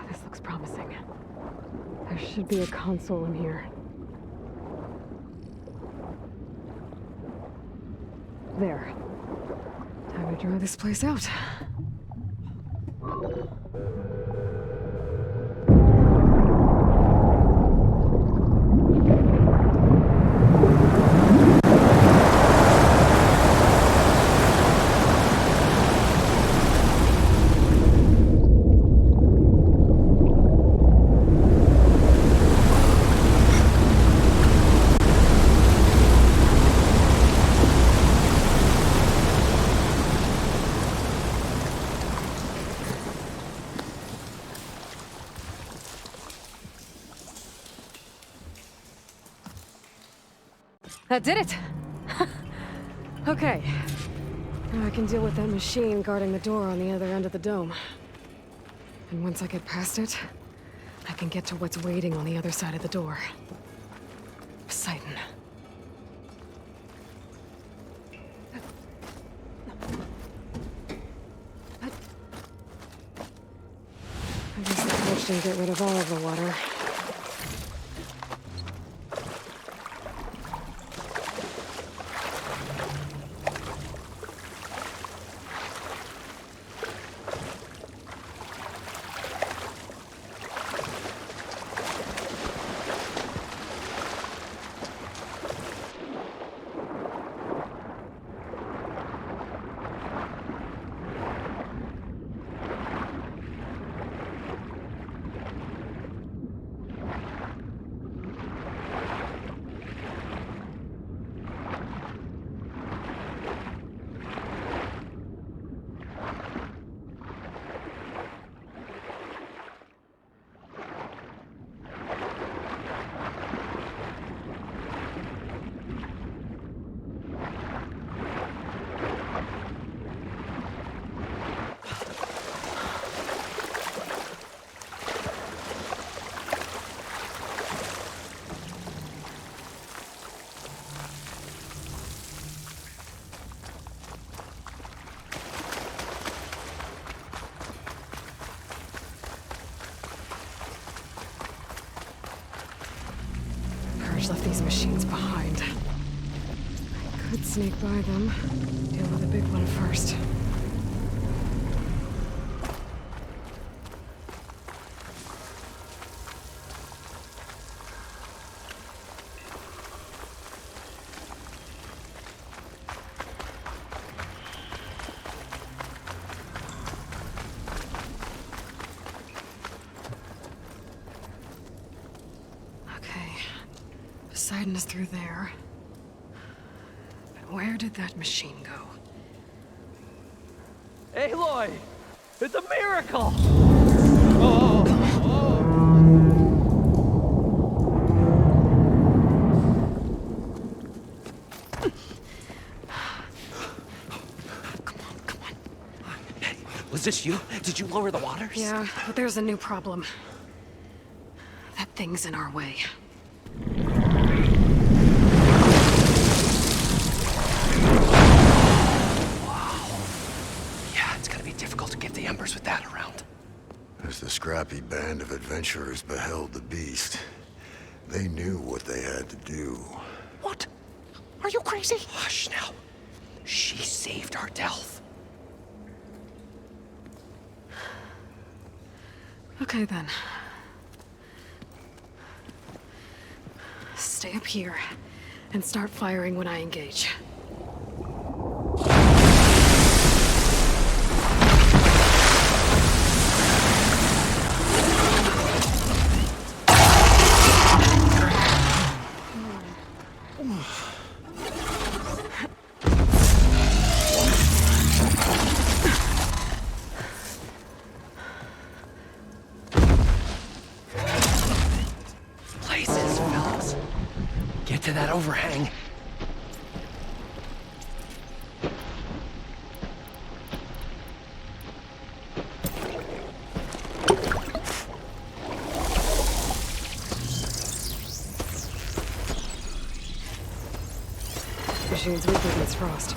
This looks promising. There should be a console in here. There. Time to dry this place out. That did it! Okay. Now I can deal with that machine guarding the door on the other end of the dome. And once I get past it, I can get to what's waiting on the other side of the door. Poseidon. I guess the purge didn't get rid of all of the water. Gunners left these machines behind. I could sneak by them. Deal with the big one first. Poseidon is through there. But where did that machine go? Aloy! It's a miracle! Come on. Hey, was this you? Did you lower the waters? Yeah, but there's a new problem. That thing's in our way. With that around. As the scrappy band of adventurers beheld the beast, they knew what they had to do. What? Are you crazy? Hush now. She saved our Delph. Okay then. Stay up here and start firing when I engage. Places, fellas. Get to that overhang. Machine's weak against frost.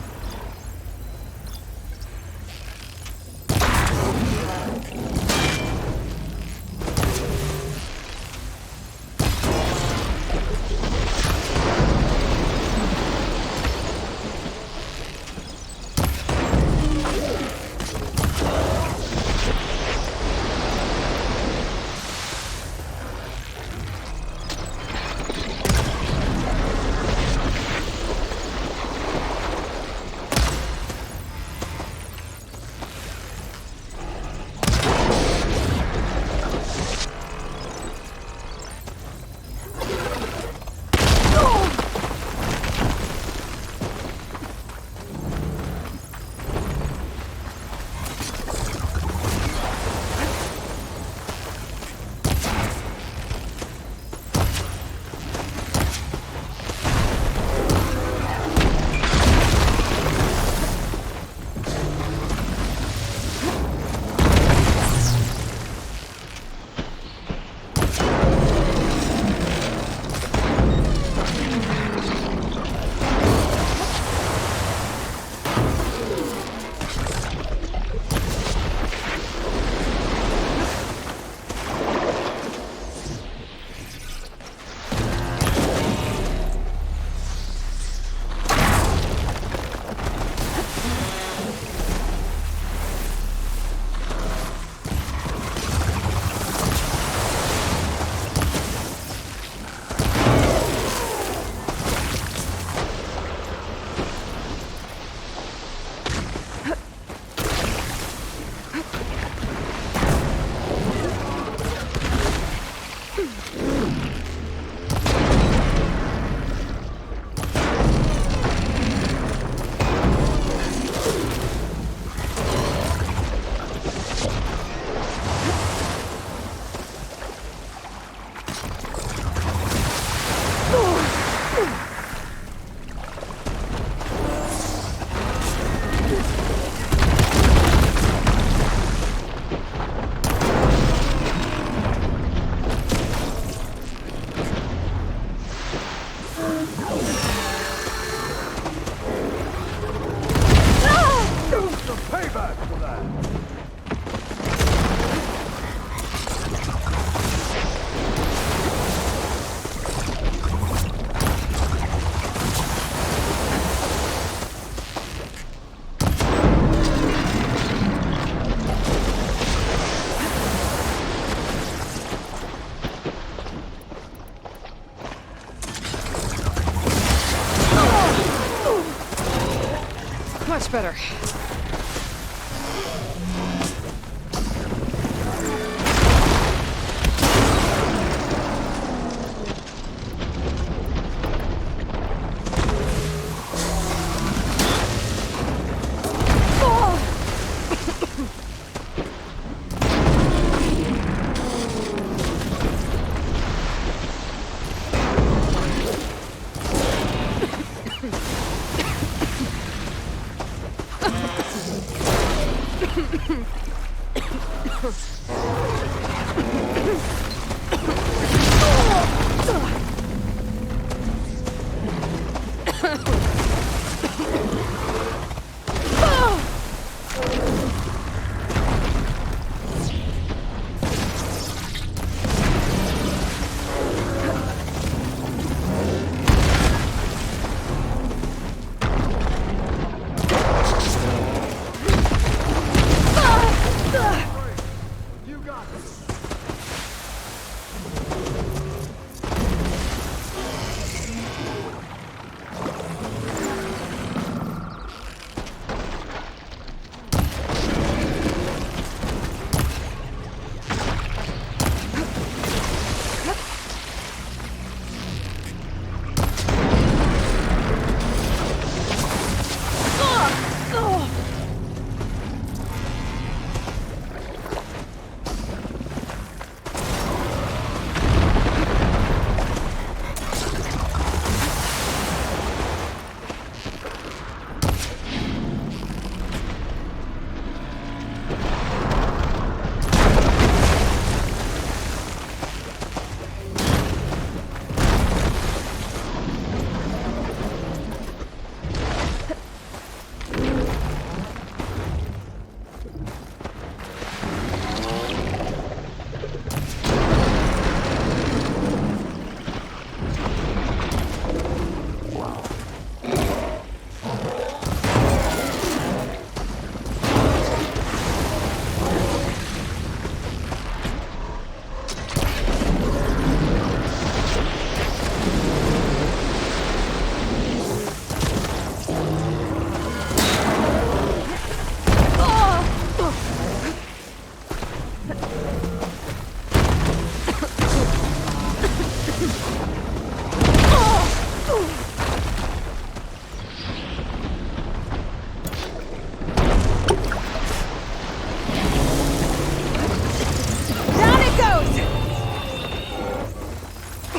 Much better.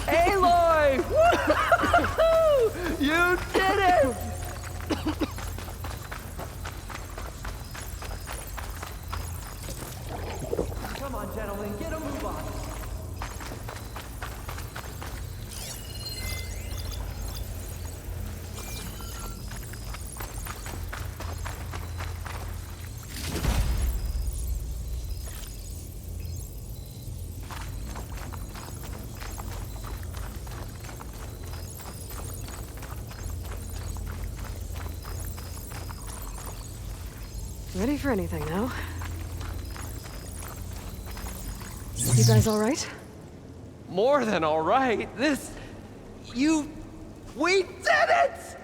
Aloy! You did it! Come on, gentlemen, get a move on. Ready for anything now. You guys all right? More than all right. We did it!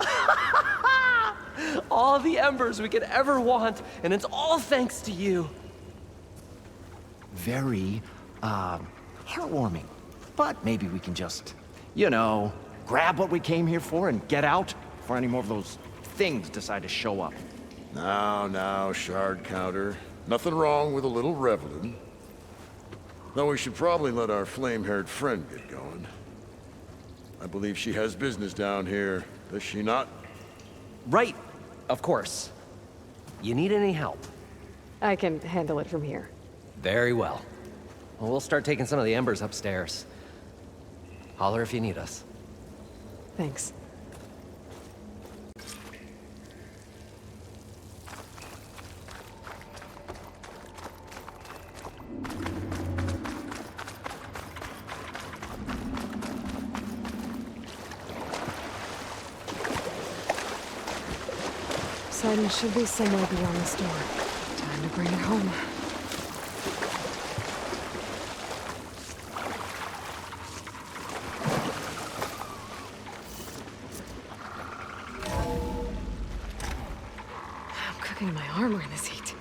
All the embers we could ever want, and it's all thanks to you. Very, heartwarming. But maybe we can just, you know, grab what we came here for and get out before any more of those things decide to show up. Now, shard counter. Nothing wrong with a little reveling. Though we should probably let our flame-haired friend get going. I believe she has business down here, does she not? Right, of course. You need any help? I can handle it from here. Very well. Well, we'll start taking some of the embers upstairs. Holler if you need us. Thanks. Poseidon should be somewhere beyond this door. Time to bring it home. Nothing in my armor in this heat.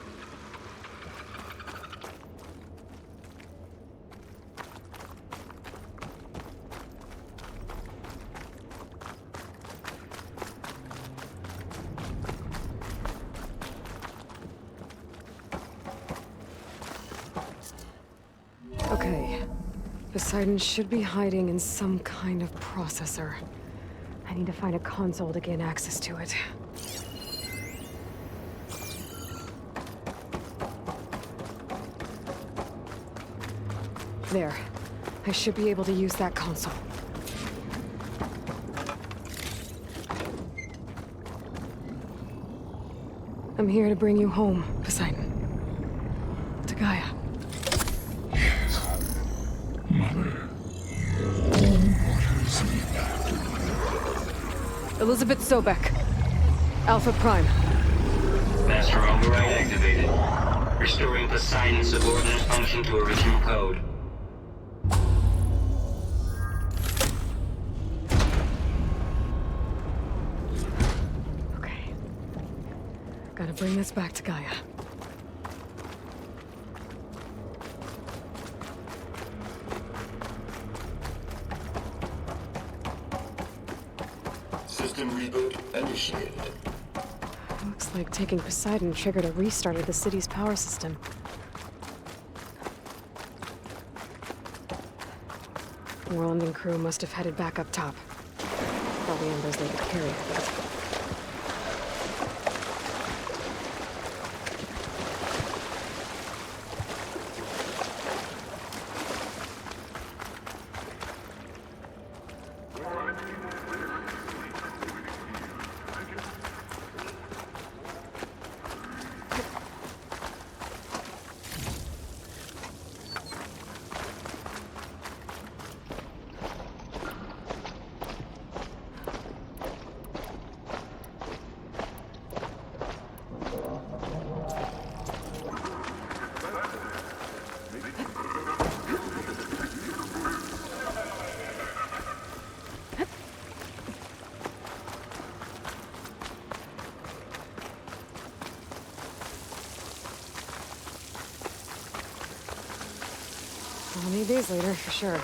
Okay. Poseidon should be hiding in some kind of processor. I need to find a console to gain access to it. There. I should be able to use that console. I'm here to bring you home, Poseidon. To Gaia. Elizabeth Sobek. Alpha Prime. Master override activated. Restoring Poseidon's subordinate function to original code. Okay. Gotta bring this back to Gaia. System reboot initiated. Looks like taking Poseidon triggered a restart of the city's power system. Roland and crew must have headed back up top. Probably embers they could carry, I think. I'll need these later, for sure.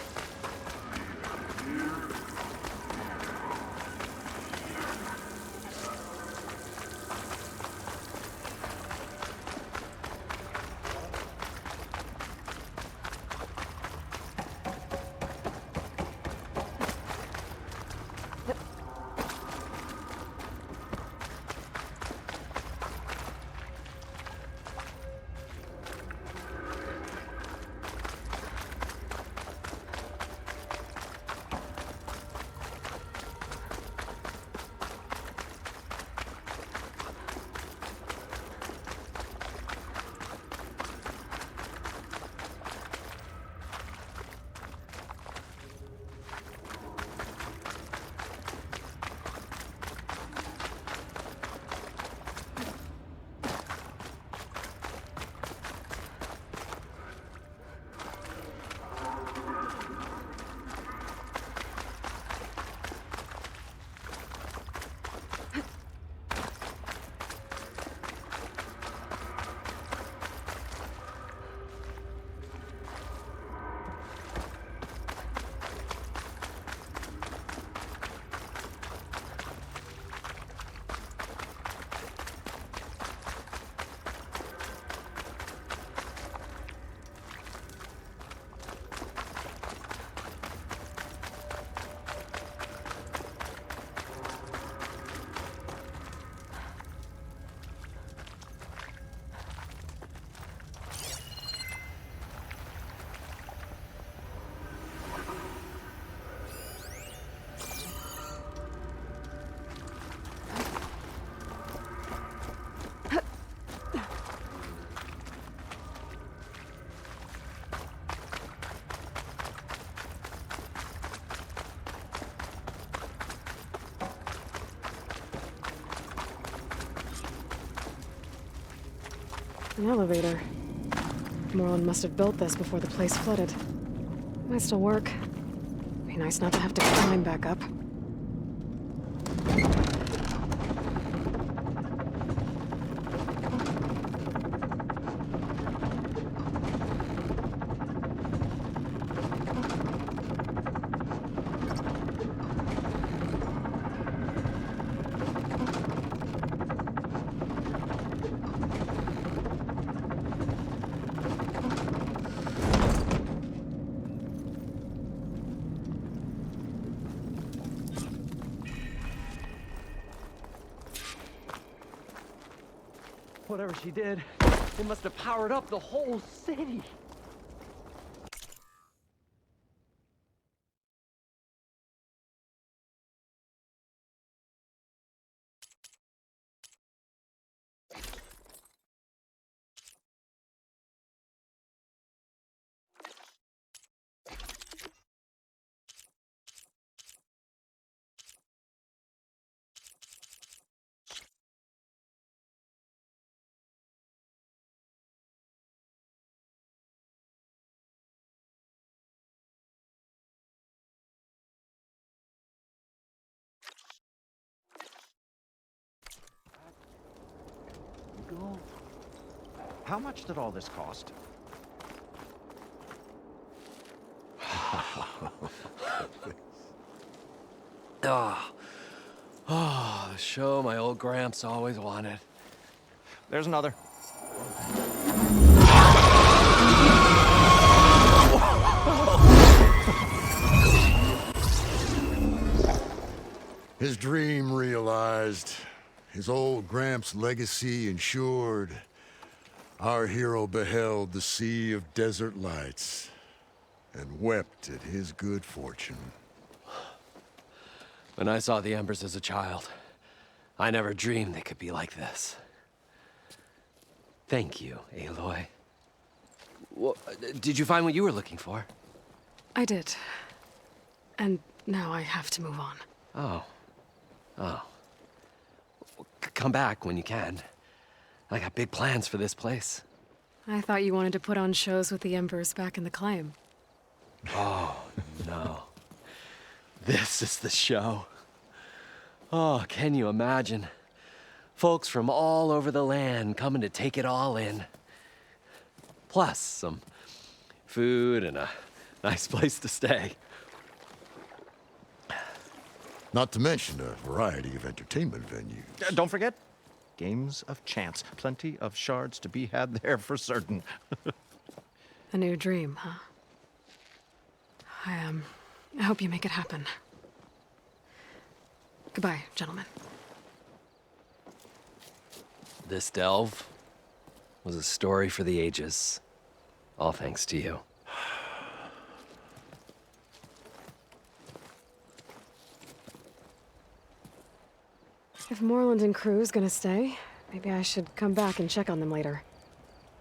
An elevator. Moreland must have built this before the place flooded. Might still work. Be nice not to have to climb back up. Whatever she did, it must have powered up the whole city. How much did all this cost? Oh, the show my old Gramps always wanted. There's another. His dream realized, his old Gramps' legacy ensured. Our hero beheld the sea of desert lights and wept at his good fortune. When I saw the Embers as a child, I never dreamed they could be like this. Thank you, Aloy. Did you find what you were looking for? I did. And now I have to move on. Oh. Come back when you can. I got big plans for this place. I thought you wanted to put on shows with the Embers back in the claim. Oh, no. This is the show. Oh, can you imagine? Folks from all over the land coming to take it all in. Plus some food and a nice place to stay. Not to mention a variety of entertainment venues. Don't forget, games of chance. Plenty of shards to be had there for certain. A new dream, huh? I hope you make it happen. Goodbye, gentlemen. This delve was a story for the ages. All thanks to you. If Moreland and crew's gonna stay, maybe I should come back and check on them later.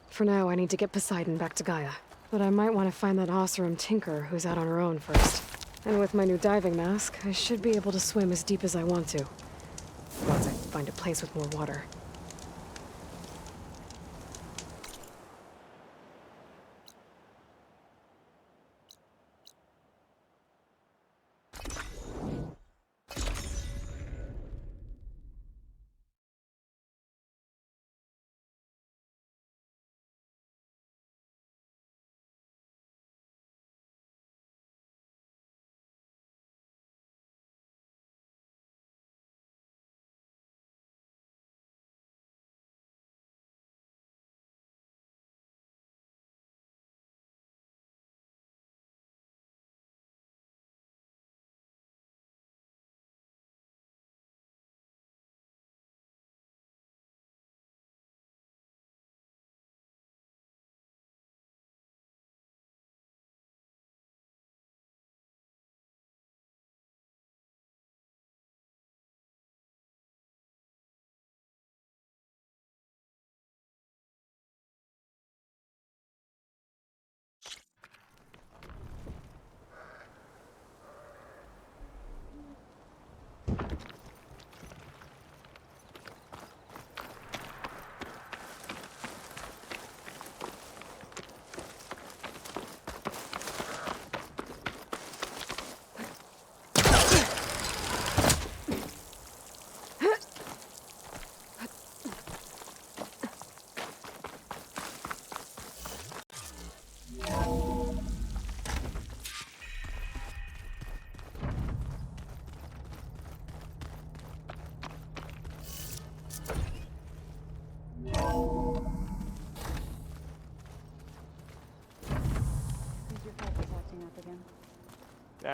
For now, I need to get Poseidon back to Gaia. But I might want to find that Osram Tinker who's out on her own first. And with my new diving mask, I should be able to swim as deep as I want to. Once I find a place with more water.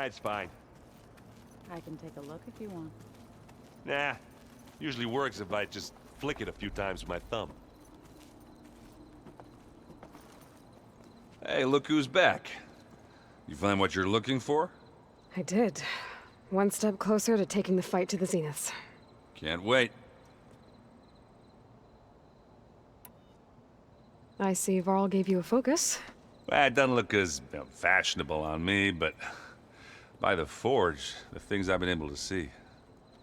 It's fine. I can take a look if you want. Nah. Usually works if I just flick it a few times with my thumb. Hey, look who's back. You find what you're looking for? I did. One step closer to taking the fight to the zeniths. Can't wait. I see Varl gave you a focus. Well, it doesn't look as fashionable on me, but by the Forge, the things I've been able to see.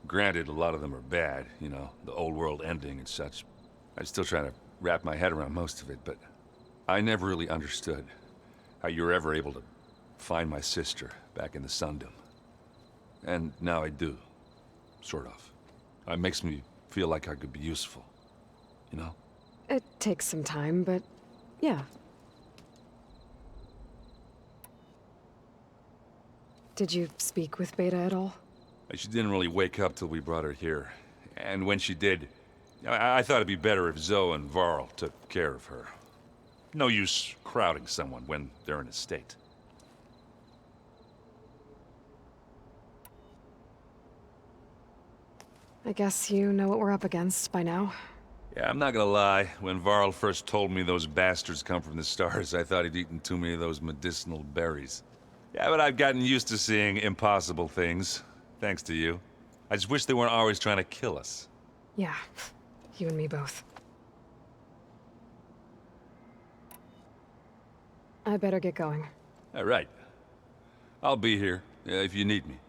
Granted, a lot of them are bad, you know, the old world ending and such. I'm still trying to wrap my head around most of it, but I never really understood how you were ever able to find my sister back in the Sundom. And now I do, sort of. It makes me feel like I could be useful, you know? It takes some time, but yeah. Did you speak with Beta at all? She didn't really wake up till we brought her here. And when she did, I thought it'd be better if Zoe and Varl took care of her. No use crowding someone when they're in a state. I guess you know what we're up against by now. Yeah, I'm not gonna lie. When Varl first told me those bastards come from the stars, I thought he'd eaten too many of those medicinal berries. Yeah, but I've gotten used to seeing impossible things, thanks to you. I just wish they weren't always trying to kill us. Yeah, you and me both. I better get going. All right. I'll be here if you need me.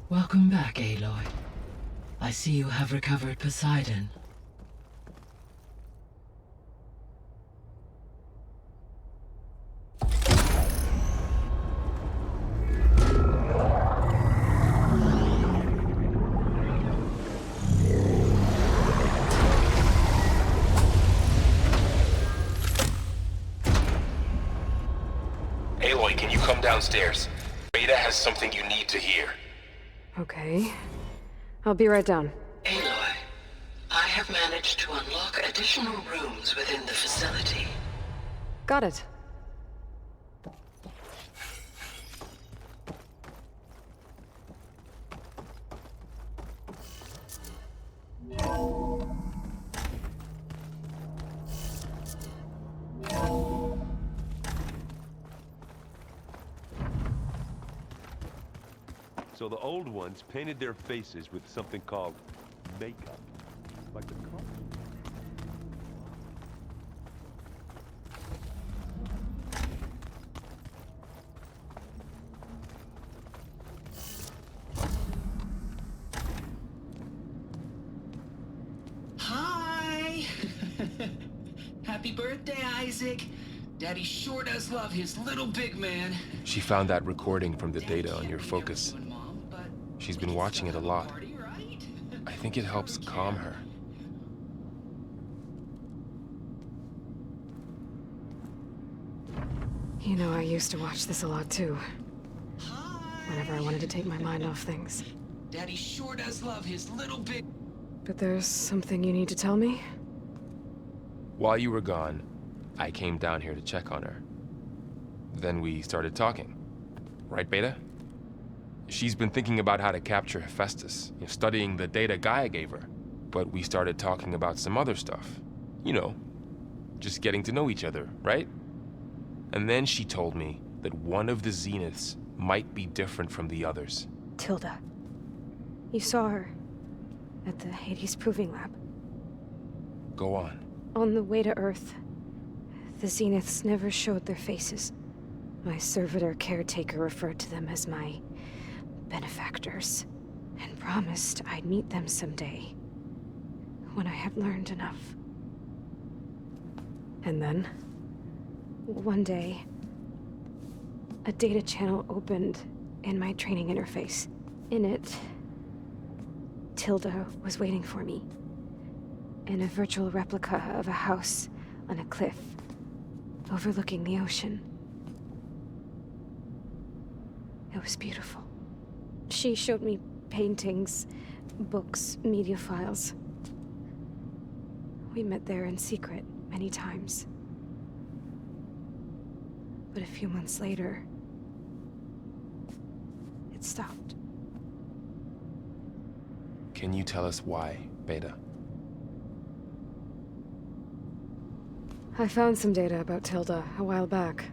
Welcome back, Aloy. I see you have recovered Poseidon. Aloy, can you come downstairs? Beta has something you need to hear. Okay. I'll be right down. Aloy, I have managed to unlock additional rooms within the facility. Got it. So the old ones painted their faces with something called makeup. Like the color. Hi! Happy birthday, Isaac. Daddy sure does love his little big man. She found that recording from the data on your focus. She's been watching it a lot. I think it helps calm her. You know, I used to watch this a lot too. Whenever I wanted to take my mind off things. Daddy sure does love his little big... But there's something you need to tell me? While you were gone, I came down here to check on her. Then we started talking. Right, Beta? She's been thinking about how to capture Hephaestus, studying the data Gaia gave her. But we started talking about some other stuff. You know, just getting to know each other, right? And then she told me that one of the Zeniths might be different from the others. Tilda. You saw her at the Hades Proving Lab. Go on. On the way to Earth, the Zeniths never showed their faces. My servitor caretaker referred to them as my benefactors, and promised I'd meet them someday, when I had learned enough. And then, one day, a data channel opened in my training interface. In it, Tilda was waiting for me, in a virtual replica of a house on a cliff, overlooking the ocean. It was beautiful. She showed me paintings, books, media files. We met there in secret many times. But a few months later, it stopped. Can you tell us why, Beta? I found some data about Tilda a while back.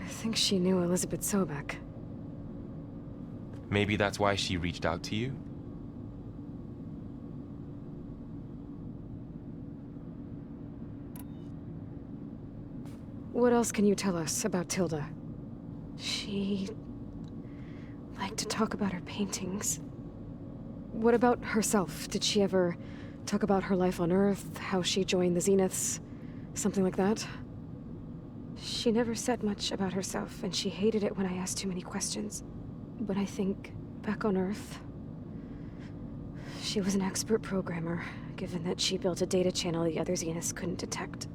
I think she knew Elizabeth Sobek. Maybe that's why she reached out to you? What else can you tell us about Tilda? She liked to talk about her paintings. What about herself? Did she ever talk about her life on Earth, how she joined the Zeniths, something like that? She never said much about herself, and she hated it when I asked too many questions. But I think, back on Earth, she was an expert programmer, given that she built a data channel the other Zeniths couldn't detect.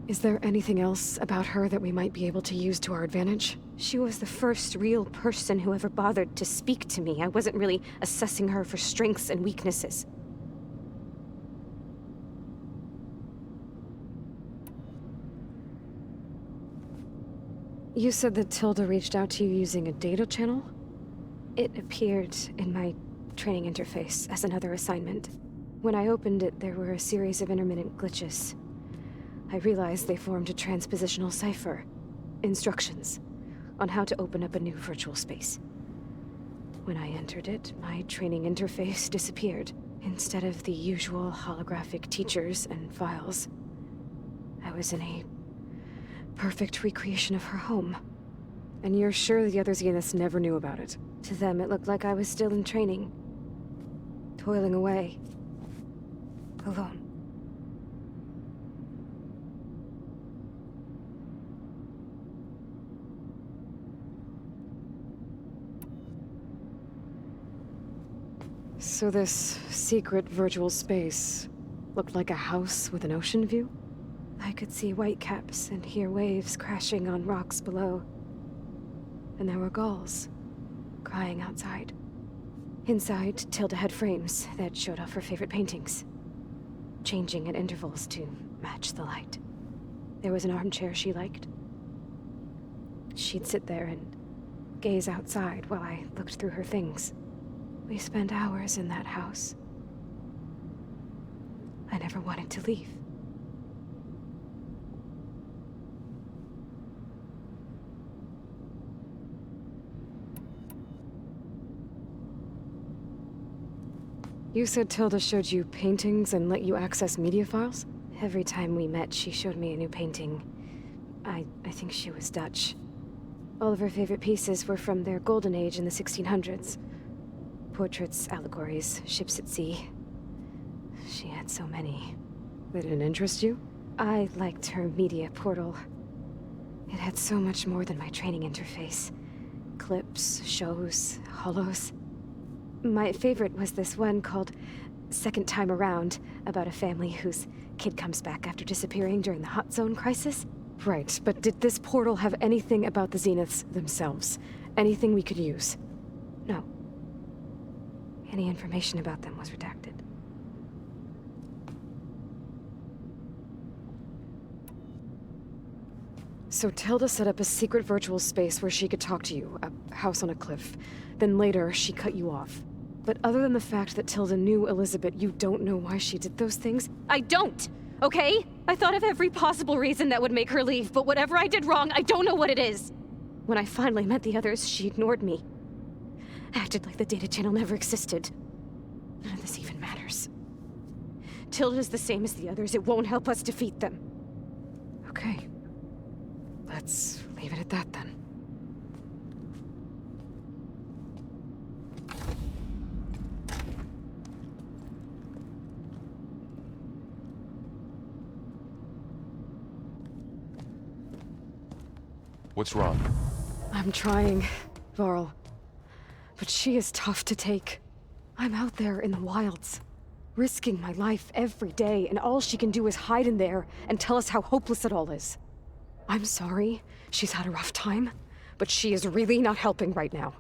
Is there anything else about her that we might be able to use to our advantage? She was the first real person who ever bothered to speak to me. I wasn't really assessing her for strengths and weaknesses. You said that Tilda reached out to you using a data channel? It appeared in my training interface as another assignment. When I opened it, there were a series of intermittent glitches. I realized they formed a transpositional cipher. Instructions on how to open up a new virtual space. When I entered it, my training interface disappeared. Instead of the usual holographic teachers and files, I was in a perfect recreation of her home. And you're sure the other Zeniths never knew about it? To them, it looked like I was still in training. Toiling away. Alone. So this secret virtual space looked like a house with an ocean view? I could see whitecaps and hear waves crashing on rocks below. And there were gulls crying outside. Inside, Tilda had frames that showed off her favorite paintings, changing at intervals to match the light. There was an armchair she liked. She'd sit there and gaze outside while I looked through her things. We spent hours in that house. I never wanted to leave. You said Tilda showed you paintings and let you access media files? Every time we met, she showed me a new painting. I think she was Dutch. All of her favorite pieces were from their golden age in the 1600s. Portraits, allegories, ships at sea. She had so many. They didn't interest you? I liked her media portal. It had so much more than my training interface. Clips, shows, holos. My favorite was this one called Second Time Around, about a family whose kid comes back after disappearing during the Hot Zone crisis. Right, but did this portal have anything about the Zeniths themselves? Anything we could use? No. Any information about them was redacted. So Tilda set up a secret virtual space where she could talk to you, a house on a cliff. Then later, she cut you off. But other than the fact that Tilda knew Elizabeth, you don't know why she did those things? I don't! Okay? I thought of every possible reason that would make her leave, but whatever I did wrong, I don't know what it is! When I finally met the others, she ignored me. Acted like the data channel never existed. None of this even matters. Tilda's the same as the others. It won't help us defeat them. Okay. Let's leave it at that, then. What's wrong? I'm trying, Varl. But she is tough to take. I'm out there in the wilds, risking my life every day, and all she can do is hide in there and tell us how hopeless it all is. I'm sorry she's had a rough time, but she is really not helping right now.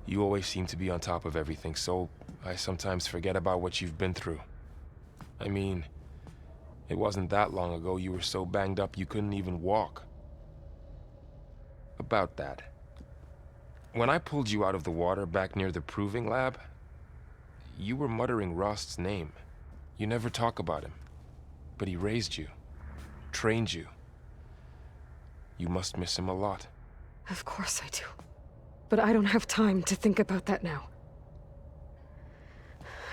You always seem to be on top of everything, so I sometimes forget about what you've been through. I mean, it wasn't that long ago you were so banged up you couldn't even walk. About that. When I pulled you out of the water back near the proving lab, you were muttering Rost's name. You never talk about him. But he raised you, trained you. You must miss him a lot. Of course I do. But I don't have time to think about that now.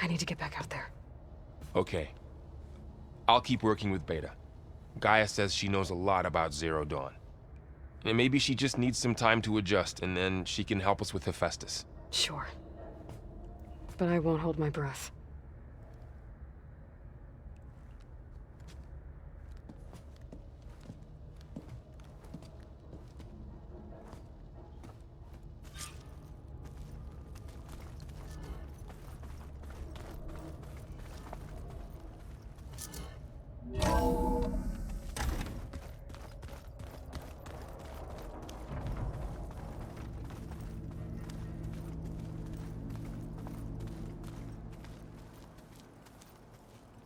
I need to get back out there. Okay. I'll keep working with Beta. Gaia says she knows a lot about Zero Dawn. And maybe she just needs some time to adjust, and then she can help us with Hephaestus. Sure. But I won't hold my breath.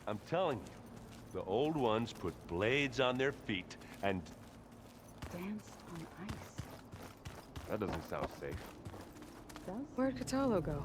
I'm telling you, the old ones put blades on their feet and... Danced on ice. That doesn't sound safe. Does? Where'd Catalo go?